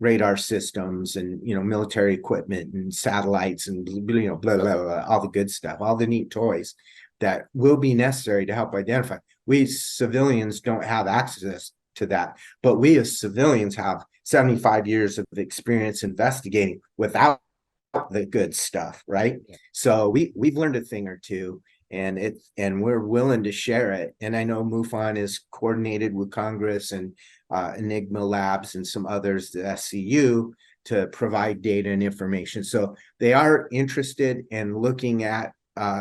radar systems and, military equipment and satellites and, blah, blah, blah, all the good stuff, all the neat toys that will be necessary to help identify. We civilians don't have access to that, but we as civilians have 75 years of experience investigating without the good stuff, right? Yeah. So we've learned a thing or two, and we're willing to share it. And I know MUFON is coordinated with Congress and Enigma Labs and some others, the SCU, to provide data and information. So they are interested in looking at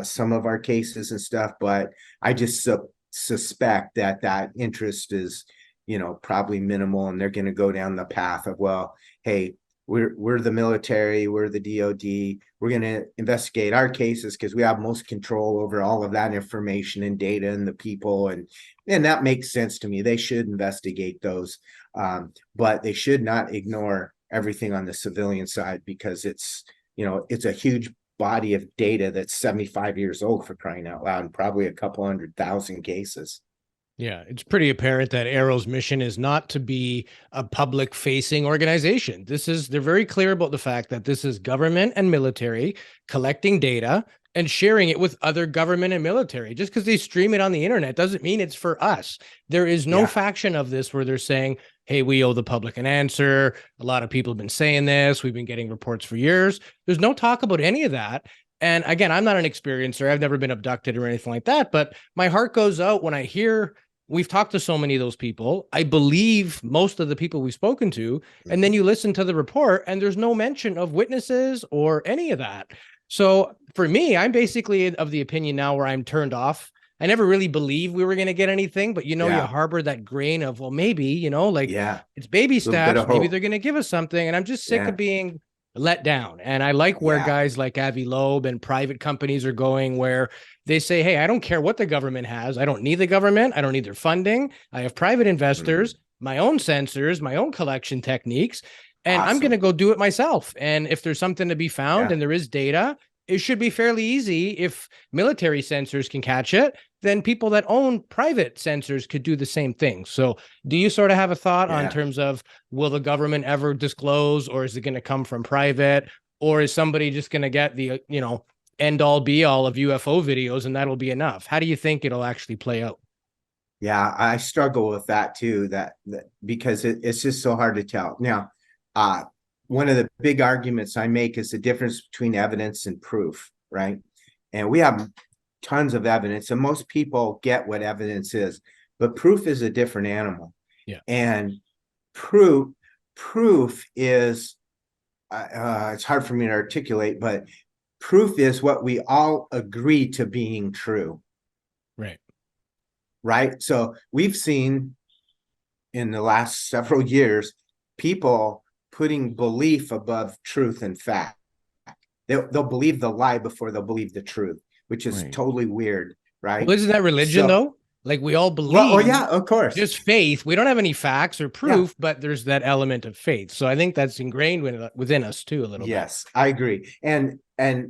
some of our cases and stuff, but I just suspect that interest is, probably minimal, and they're going to go down the path of, well, hey, we're the military, we're the DOD, we're going to investigate our cases because we have most control over all of that information and data and the people, and that makes sense to me. They should investigate those, but they should not ignore everything on the civilian side, because it's a huge body of data that's 75 years old, for crying out loud, and probably a couple 100,000 cases. Yeah, it's pretty apparent that AARO's mission is not to be a public-facing organization. They're very clear about the fact that this is government and military collecting data and sharing it with other government and military. Just because they stream it on the internet doesn't mean it's for us. There is no faction of this where they're saying, hey, we owe the public an answer. A lot of people have been saying this. We've been getting reports for years. There's no talk about any of that. And again, I'm not an experiencer. I've never been abducted or anything like that, but my heart goes out when I hear. We've talked to so many of those people. I believe most of the people we've spoken to, and then you listen to the report and there's no mention of witnesses or any of that. So for me, I'm basically of the opinion now where I'm turned off. I never really believed we were going to get anything, but you harbor that grain of, well, maybe, it's baby steps. Maybe they're going to give us something. And I'm just sick of being let down. And I like where guys like Avi Loeb and private companies are going, where they say, hey, I don't care what the government has. I don't need the government. I don't need their funding. I have private investors, my own sensors, my own collection techniques, and I'm going to go do it myself. And if there's something to be found and there is data, it should be fairly easy. If military sensors can catch it, then people that own private sensors could do the same thing. So do you sort of have a thought on terms of, will the government ever disclose, or is it going to come from private, or is somebody just going to get the, end all be all of UFO videos and that'll be enough? How do you think it'll actually play out? Yeah, I struggle with that too, that because it's just so hard to tell. Now, one of the big arguments I make is the difference between evidence and proof, right? And we have tons of evidence, and most people get what evidence is, but proof is a different animal. Yeah. And proof is, it's hard for me to articulate, but proof is what we all agree to being true. Right. So we've seen in the last several years, people putting belief above truth and fact. They'll believe the lie before they'll believe the truth, which is totally weird, right? Well, isn't that religion though? Like we all believe. Well, oh yeah, of course. Just faith. We don't have any facts or proof, but there's that element of faith. So I think that's ingrained within us too, a little bit. Yes, I agree. And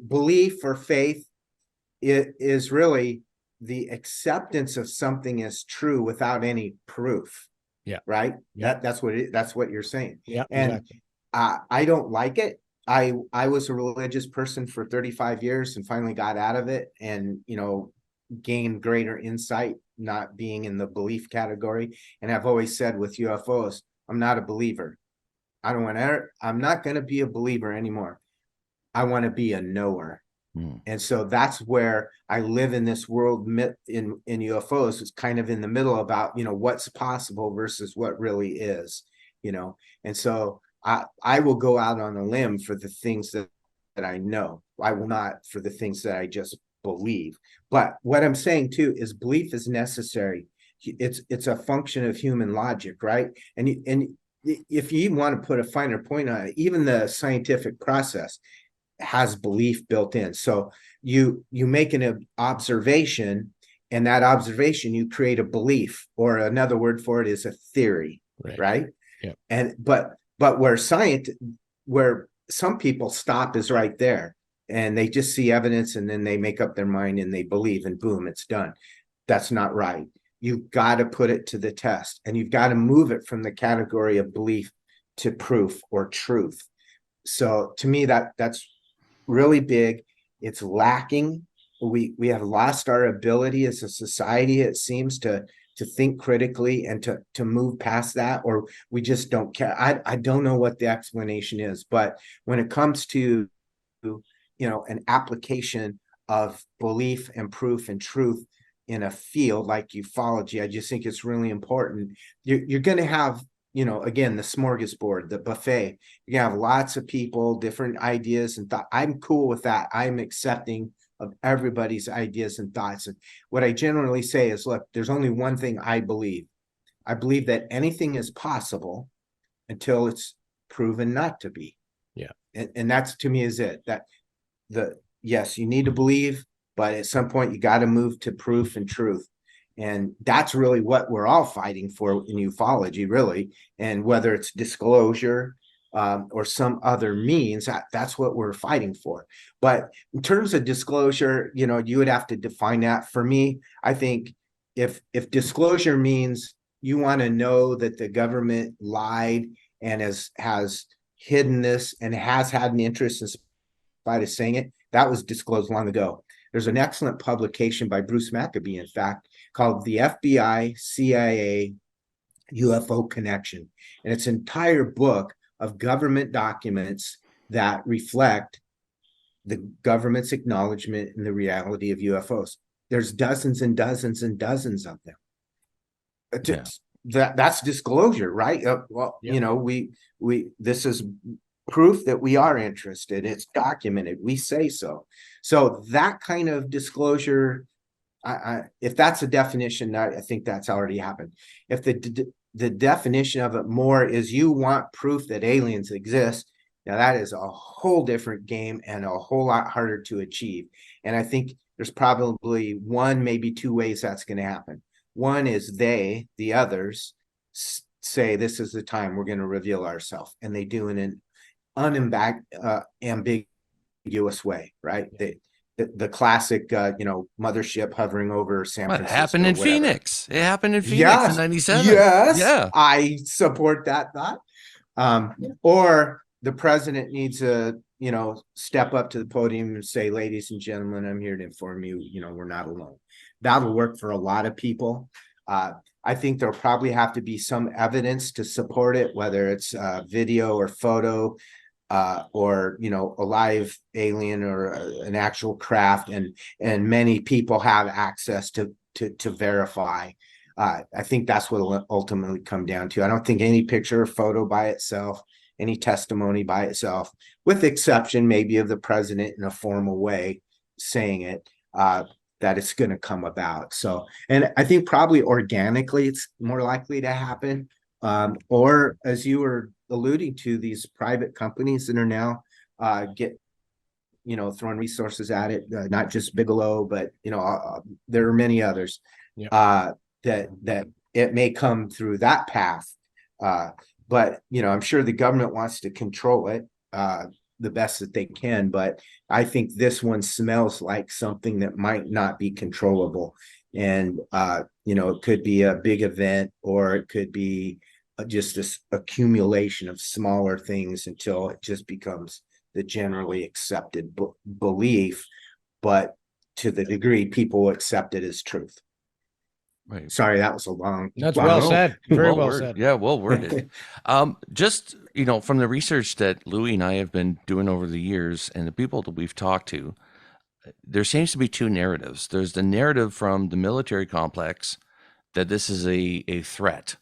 belief or faith, it is really the acceptance of something as true without any proof. Yeah. Right. Yeah. That's what you're saying. Yeah. And exactly. I don't like it. I was a religious person for 35 years and finally got out of it, and gained greater insight, not being in the belief category. And I've always said with UFOs, I'm not a believer. I'm not going to be a believer anymore. I want to be a knower. And so that's where I live in this world in UFOs. It's kind of in the middle about, what's possible versus what really is, and so I will go out on a limb for the things that I know. I will not for the things that I just believe. But what I'm saying too is belief is necessary. It's a function of human logic, right? And if you even want to put a finer point on it, even the scientific process has belief built in. So you make an observation, and that observation, you create a belief, or another word for it is a theory, right? Yeah. And but where some people stop is right there, and they just see evidence and then they make up their mind and they believe, and boom, it's done. That's not right. You've got to put it to the test, and you've got to move it from the category of belief to proof or truth. So to me, that's really big. It's lacking. We have lost our ability as a society, it seems, to think critically and to move past that, or we just don't care. I don't know what the explanation is, but when it comes to an application of belief and proof and truth in a field like ufology, I just think it's really important. You're going to have, again, the smorgasbord, the buffet. You have lots of people, different ideas and thought. I'm cool with that. I'm accepting of everybody's ideas and thoughts. And what I generally say is, look, there's only one thing I believe. I believe that anything is possible until it's proven not to be. Yeah. And that's, to me, is it. That yes, you need to believe, but at some point you got to move to proof and truth. And that's really what we're all fighting for in ufology, really. And whether it's disclosure or some other means, that's what we're fighting for. But in terms of disclosure, you would have to define that. For me, I think if disclosure means you want to know that the government lied and has hidden this and has had an interest in spite of saying it, that was disclosed long ago. There's an excellent publication by Bruce Maccabee, in fact, called The FBI CIA UFO Connection. And it's an entire book of government documents that reflect the government's acknowledgement in the reality of UFOs. There's dozens and dozens and dozens of them. That's disclosure, right? This is proof that we are interested. It's documented. We say so. So that kind of disclosure, if that's a definition, I think that's already happened. If the definition of it more is you want proof that aliens exist, now that is a whole different game and a whole lot harder to achieve. And I think there's probably one, maybe two ways that's going to happen. One is the others say, this is the time we're going to reveal ourselves. And they do in an ambiguous way, right? The classic, mothership hovering over San Francisco. It happened in Phoenix. It happened in Phoenix in 97. Yes. Yeah. I support that thought. Or the president needs to, step up to the podium and say, ladies and gentlemen, I'm here to inform you, we're not alone. That'll work for a lot of people. I think there'll probably have to be some evidence to support it, whether it's video or photo, or a live alien or an actual craft, and many people have access to verify. I think that's what it'll ultimately come down to. I don't think any picture or photo by itself, any testimony by itself, with exception maybe of the president in a formal way saying it, that it's going to come about. So, and I think probably organically it's more likely to happen, or as you were alluding to, these private companies that are now throwing resources at it, not just Bigelow, but there are many others that it may come through that path. But, I'm sure the government wants to control it the best that they can. But I think this one smells like something that might not be controllable. And, it could be a big event, or it could be just this accumulation of smaller things until it just becomes the generally accepted belief. But to the degree people accept it as truth. Right. Sorry, that was a long. That's well said. Very well said. Yeah, well worded. Just, from the research that Louis and I have been doing over the years and the people that we've talked to, there seems to be two narratives. There's the narrative from the military complex that this is a threat,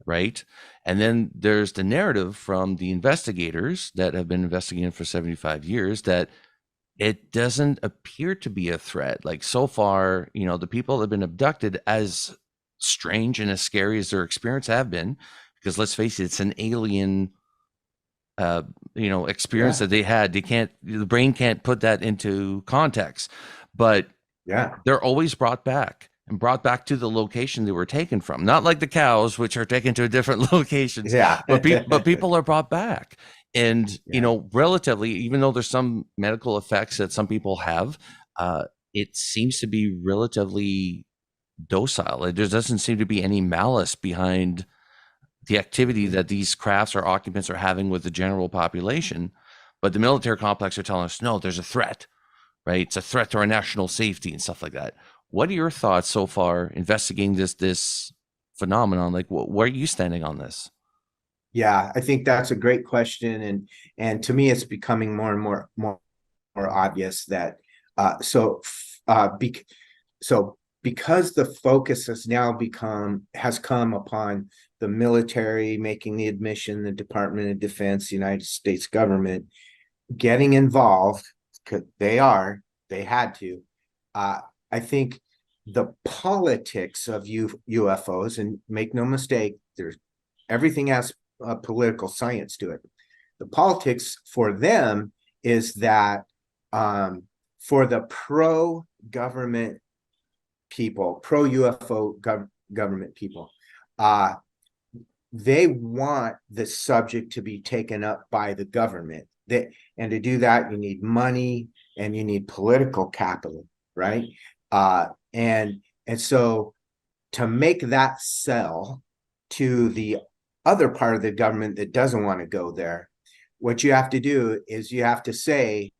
right? And then there's the narrative from the investigators that have been investigating for 75 years that it doesn't appear to be a threat. Like, so far, the people that have been abducted, as strange and as scary as their experience have been, because let's face it, it's an alien, experience that they had. The brain can't put that into context, but they're always brought back to the location they were taken from. Not like the cows, which are taken to a different locations. But people are brought back. And, relatively, even though there's some medical effects that some people have, it seems to be relatively docile. There doesn't seem to be any malice behind the activity that these crafts or occupants are having with the general population. But the military complex are telling us, no, there's a threat, right? It's a threat to our national safety and stuff like that. What are your thoughts so far investigating this phenomenon? Like, where are you standing on this? Yeah, I think that's a great question, and to me, it's becoming more and more obvious that because the focus has come upon the military making the admission, the Department of Defense, the United States government getting involved, because they had to. I think the politics of UFOs, and make no mistake, everything has political science to it. The politics for them is that for the pro-government people, pro-UFO government people, they want the subject to be taken up by the government. And to do that, you need money and you need political capital, right? And so to make that sell to the other part of the government that doesn't want to go there, what you have to do is you have to say,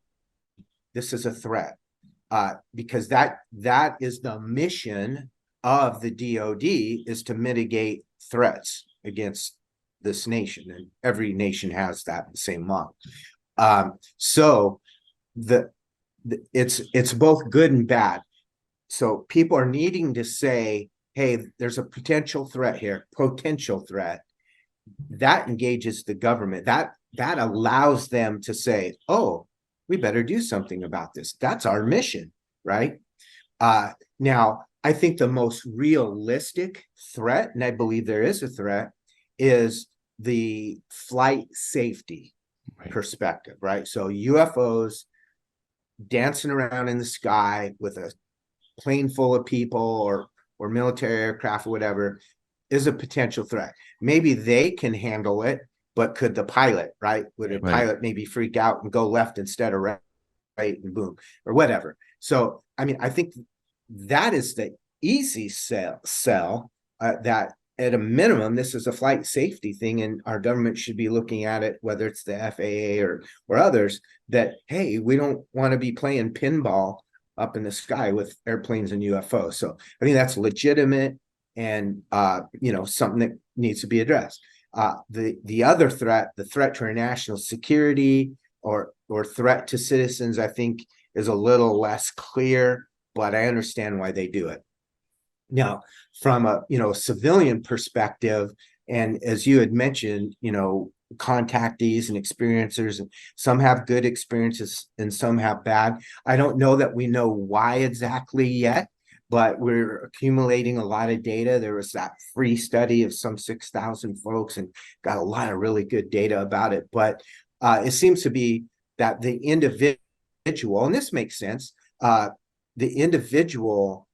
this is a threat, because that is the mission of the DoD, is to mitigate threats against this nation, and every nation has that same model. So it's both good and bad. So people are needing to say, hey, there's a potential threat here, potential threat. That engages the government. That allows them to say, oh, we better do something about this. That's our mission, right? Now, I think the most realistic threat, and I believe there is a threat, is the flight safety perspective, right? So UFOs dancing around in the sky with a plane full of people or military aircraft or whatever is a potential threat. Maybe they can handle it, but could the pilot, right? Would a pilot maybe freak out and go left instead of right, and boom, or whatever? So, I mean, I think that is the easy sell that at a minimum, this is a flight safety thing, and our government should be looking at it, whether it's the FAA or others, that, hey, we don't want to be playing pinball up in the sky with airplanes and UFOs. So I think that's legitimate and, something that needs to be addressed. The other threat, the threat to our national security or threat to citizens, I think is a little less clear, but I understand why they do it. Now, from a civilian perspective, and as you had mentioned, contactees and experiencers, and some have good experiences and some have bad. I don't know that we know why exactly yet, but we're accumulating a lot of data. There was that free study of some 6,000 folks and got a lot of really good data about it. But it seems to be that the individual, and this makes sense, the individual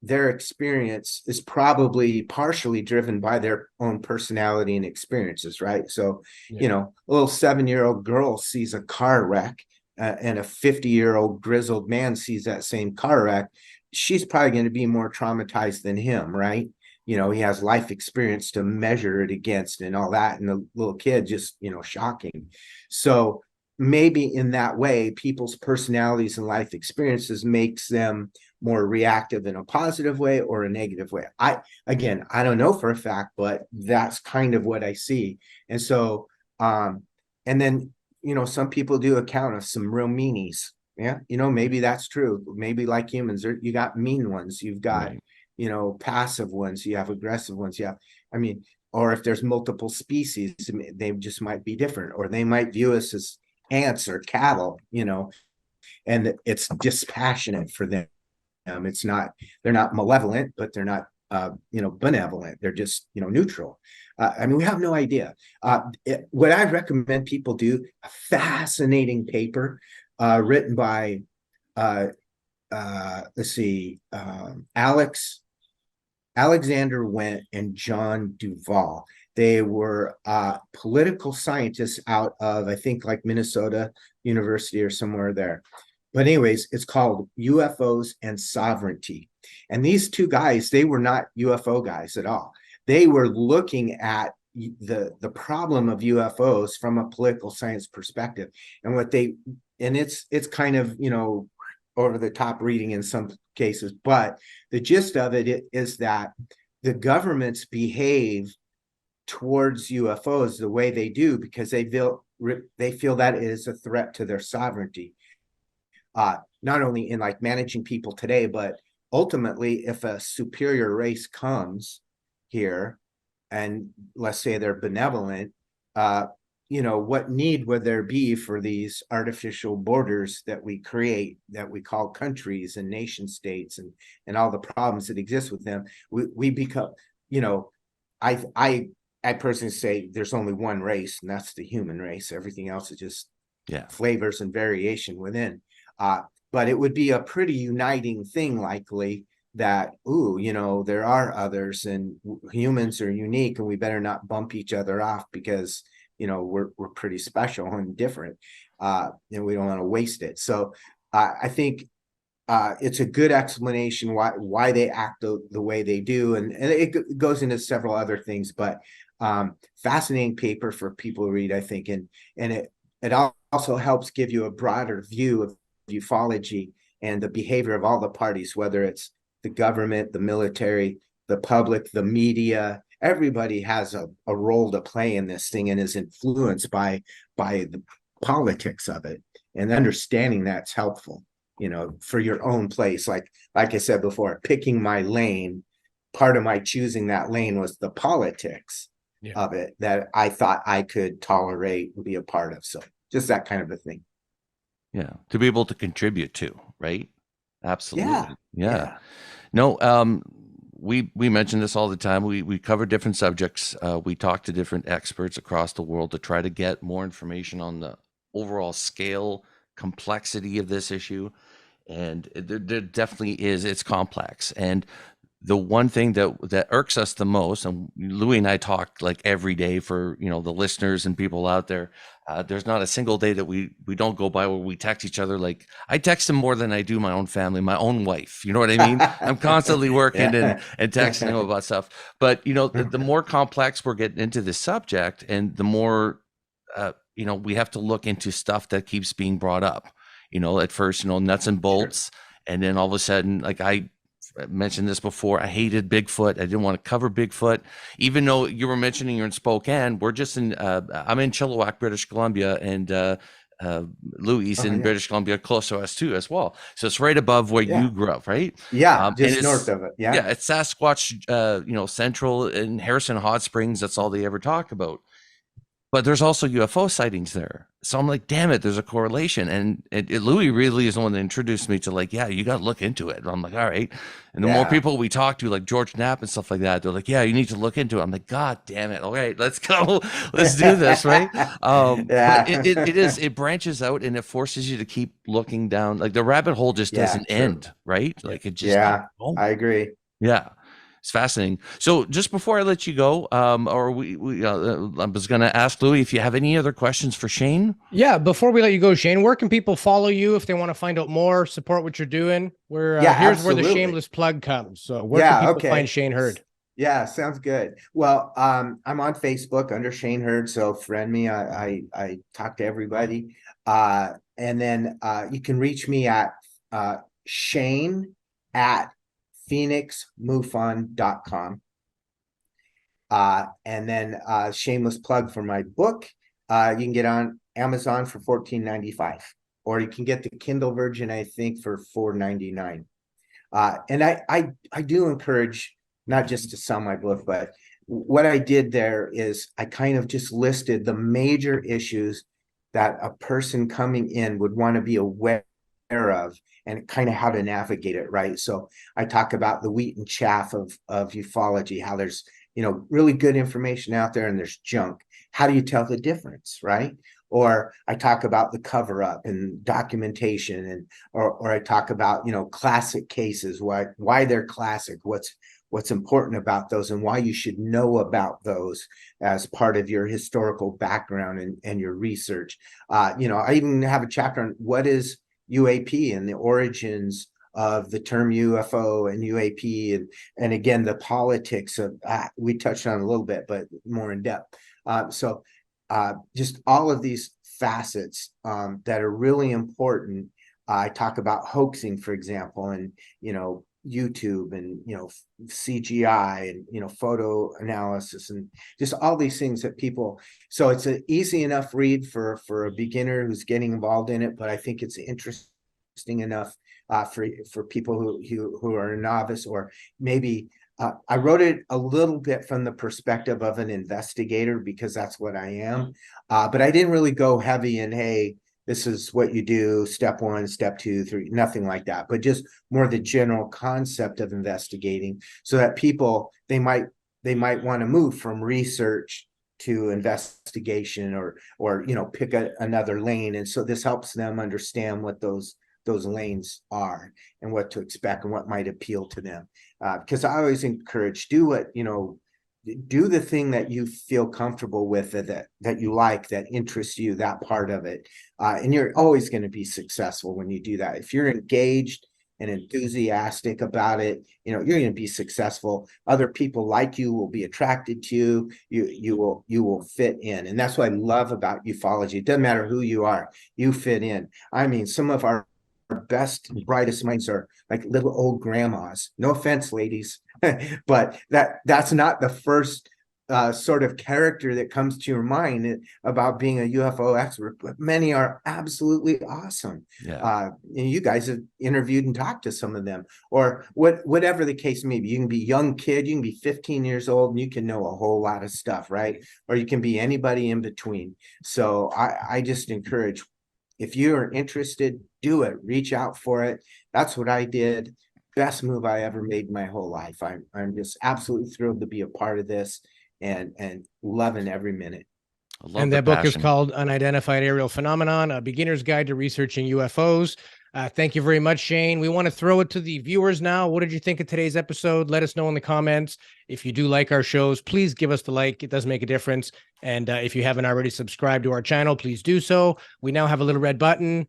their experience is probably partially driven by their own personality and experiences, right? So, you know, a little 7-year-old girl sees a car wreck, and a 50-year-old grizzled man sees that same car wreck. She's probably going to be more traumatized than him, right? You know, he has life experience to measure it against and all that. And the little kid just, you know, shocking. So maybe in that way, people's personalities and life experiences makes them more reactive in a positive way or a negative way. I don't know for a fact, but that's kind of what I see. And so, and then, you know, some people do account of some real meanies. Yeah. You know, maybe that's true. Maybe like humans, you got mean ones, you've got, you know, passive ones, you have aggressive ones. Yeah. I mean, or if there's multiple species, they just might be different, or they might view us as ants or cattle, you know, and it's dispassionate for them. It's not, they're not malevolent, but they're not, you know, benevolent. They're just, you know, neutral. I mean, we have no idea. What I recommend people do, a fascinating paper written by, let's see, Alexander Wendt and John Duvall. They were political scientists out of, I think, like Minnesota University or somewhere there. But anyways, it's called UFOs and Sovereignty. And these two guys, they were not UFO guys at all. They were looking at the problem of UFOs from a political science perspective. And what they, and it's kind of, you know, over the top reading in some cases, but the gist of it is that the governments behave towards UFOs the way they do because they feel that it is a threat to their sovereignty. Not only in like managing people today, but ultimately if a superior race comes here and let's say they're benevolent, you know, what need would there be for these artificial borders that we create, that we call countries and nation states, and all the problems that exist with them? We become, you know, I personally say there's only one race, and that's the human race. Everything else is just flavors and variation within. But it would be a pretty uniting thing, likely, that, ooh, you know, there are others and humans are unique and we better not bump each other off because, you know, we're pretty special and different, and we don't want to waste it. So I think it's a good explanation why they act the way they do. And it goes into several other things, but fascinating paper for people to read, I think. And it also helps give you a broader view of ufology and the behavior of all the parties, whether it's the government, the military, the public, the media. Everybody has a role to play in this thing and is influenced by the politics of it. And understanding that's helpful, you know, for your own place. Like I said before, picking my lane, part of my choosing that lane was the politics of it that I thought I could tolerate and be a part of. So just that kind of a thing. Yeah. To be able to contribute to, right? Absolutely. Yeah. No, we mention this all the time. We cover different subjects. We talk to different experts across the world to try to get more information on the overall scale, complexity of this issue. And there definitely is, it's complex. And the one thing that irks us the most, and Louis and I talk like every day for, you know, the listeners and people out there, there's not a single day that we don't go by where we text each other. Like I text him more than I do my own family, my own wife. You know what I mean? I'm constantly working and texting him about stuff. But, you know, the more complex we're getting into this subject and the more, you know, we have to look into stuff that keeps being brought up, you know, at first, you know, nuts and bolts. And then all of a sudden, like I mentioned this before, I hated Bigfoot. I didn't want to cover Bigfoot, even though you were mentioning you're in Spokane. We're just in, I'm in Chilliwack, British Columbia, and Louis in British Columbia, close to us too as well. So it's right above where you grew up, right? Yeah, just north of it. Yeah, it's Sasquatch, you know, Central and Harrison Hot Springs. That's all they ever talk about. But there's also UFO sightings there. So I'm like, damn it, there's a correlation. And Louis really is the one that introduced me to like, yeah, you got to look into it. And I'm like, all right. And the more people we talk to, like George Knapp and stuff like that, they're like, yeah, you need to look into it. I'm like, God damn it. All right, let's go. Let's do this, right? But it branches out and it forces you to keep looking down. Like the rabbit hole just doesn't end, right? Like it just I agree. Yeah. It's fascinating. So just before I let you go, I was going to ask Louis if you have any other questions for Shane. Yeah, before we let you go, Shane, where can people follow you if they want to find out more, support what you're doing? Here's absolutely. where the shameless plug comes. So where can people find Shane Hurd? Yeah, sounds good. Well, I'm on Facebook under Shane Hurd, so friend me. I talk to everybody. And then you can reach me at Shane at phoenixmufon.com. And then shameless plug for my book. You can get on Amazon for $14.95, or you can get the Kindle version, I think, for $4.99. And I do encourage not just to sell my book, but what I did there is I kind of just listed the major issues that a person coming in would want to be aware of and kind of how to navigate it, right? So I talk about the wheat and chaff of ufology, how there's, really good information out there and there's junk. How do you tell the difference, right? Or I talk about the cover up and documentation, and or I talk about, classic cases, why they're classic, what's important about those, and why you should know about those as part of your historical background and your research. I even have a chapter on what is UAP and the origins of the term UFO and UAP, and again, the politics of we touched on a little bit, but more in depth. So just all of these facets that are really important. I talk about hoaxing, for example, and, YouTube and, CGI and, photo analysis and just all these things that people, so it's an easy enough read for a beginner who's getting involved in it, but I think it's interesting enough for people who are a novice, or maybe I wrote it a little bit from the perspective of an investigator because that's what I am. But I didn't really go heavy in, hey, this is what you do, step 1, step 2, 3, nothing like that, but just more the general concept of investigating, so that people, they might want to move from research to investigation, or pick another lane. And so this helps them understand what those lanes are and what to expect and what might appeal to them. Because I always encourage, do the thing that you feel comfortable with, that you like, that interests you, that part of it. And you're always going to be successful when you do that. If you're engaged and enthusiastic about it, you're going to be successful. Other people like you will be attracted to you. You will fit in. And that's what I love about ufology. It doesn't matter who you are, you fit in. I mean, some of our best, brightest minds are like little old grandmas. No offense, ladies, but that's not the first sort of character that comes to your mind about being a UFO expert, but many are absolutely awesome. Yeah. And you guys have interviewed and talked to some of them, or whatever the case may be. You can be a young kid, you can be 15 years old, and you can know a whole lot of stuff, right? Or you can be anybody in between. So I just encourage, if you're interested, do it. Reach out for it. That's what I did. Best move I ever made in my whole life. I'm just absolutely thrilled to be a part of this and loving every minute. And that book is called Unidentified Aerial Phenomenon, A Beginner's Guide to Researching UFOs. Thank you very much, Shane. We want to throw it to the viewers now. What did you think of today's episode? Let us know in the comments. If you do like our shows, please give us the like. It does make a difference. And if you haven't already subscribed to our channel, please do so. We now have a little red button.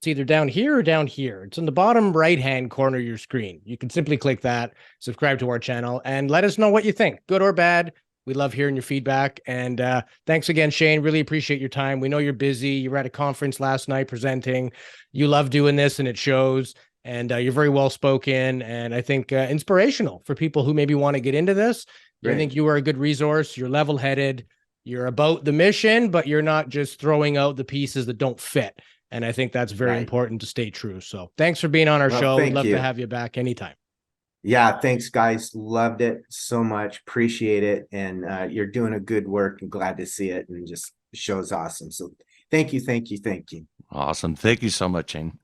It's either down here or down here. It's in the bottom right-hand corner of your screen. You can simply click that, subscribe to our channel, and let us know what you think, good or bad. We love hearing your feedback. And thanks again, Shane. Really appreciate your time. We know you're busy. You were at a conference last night presenting. You love doing this, and it shows. And you're very well-spoken, and I think inspirational for people who maybe want to get into this. Great. I think you are a good resource. You're level-headed. You're about the mission, but you're not just throwing out the pieces that don't fit. And I think that's very important to stay true. So thanks for being on our show. We'd love to have you back anytime. Yeah, thanks, guys. Loved it so much. Appreciate it. And you're doing a good work, and glad to see it, and just the show's awesome. So thank you. Awesome. Thank you so much, Shane.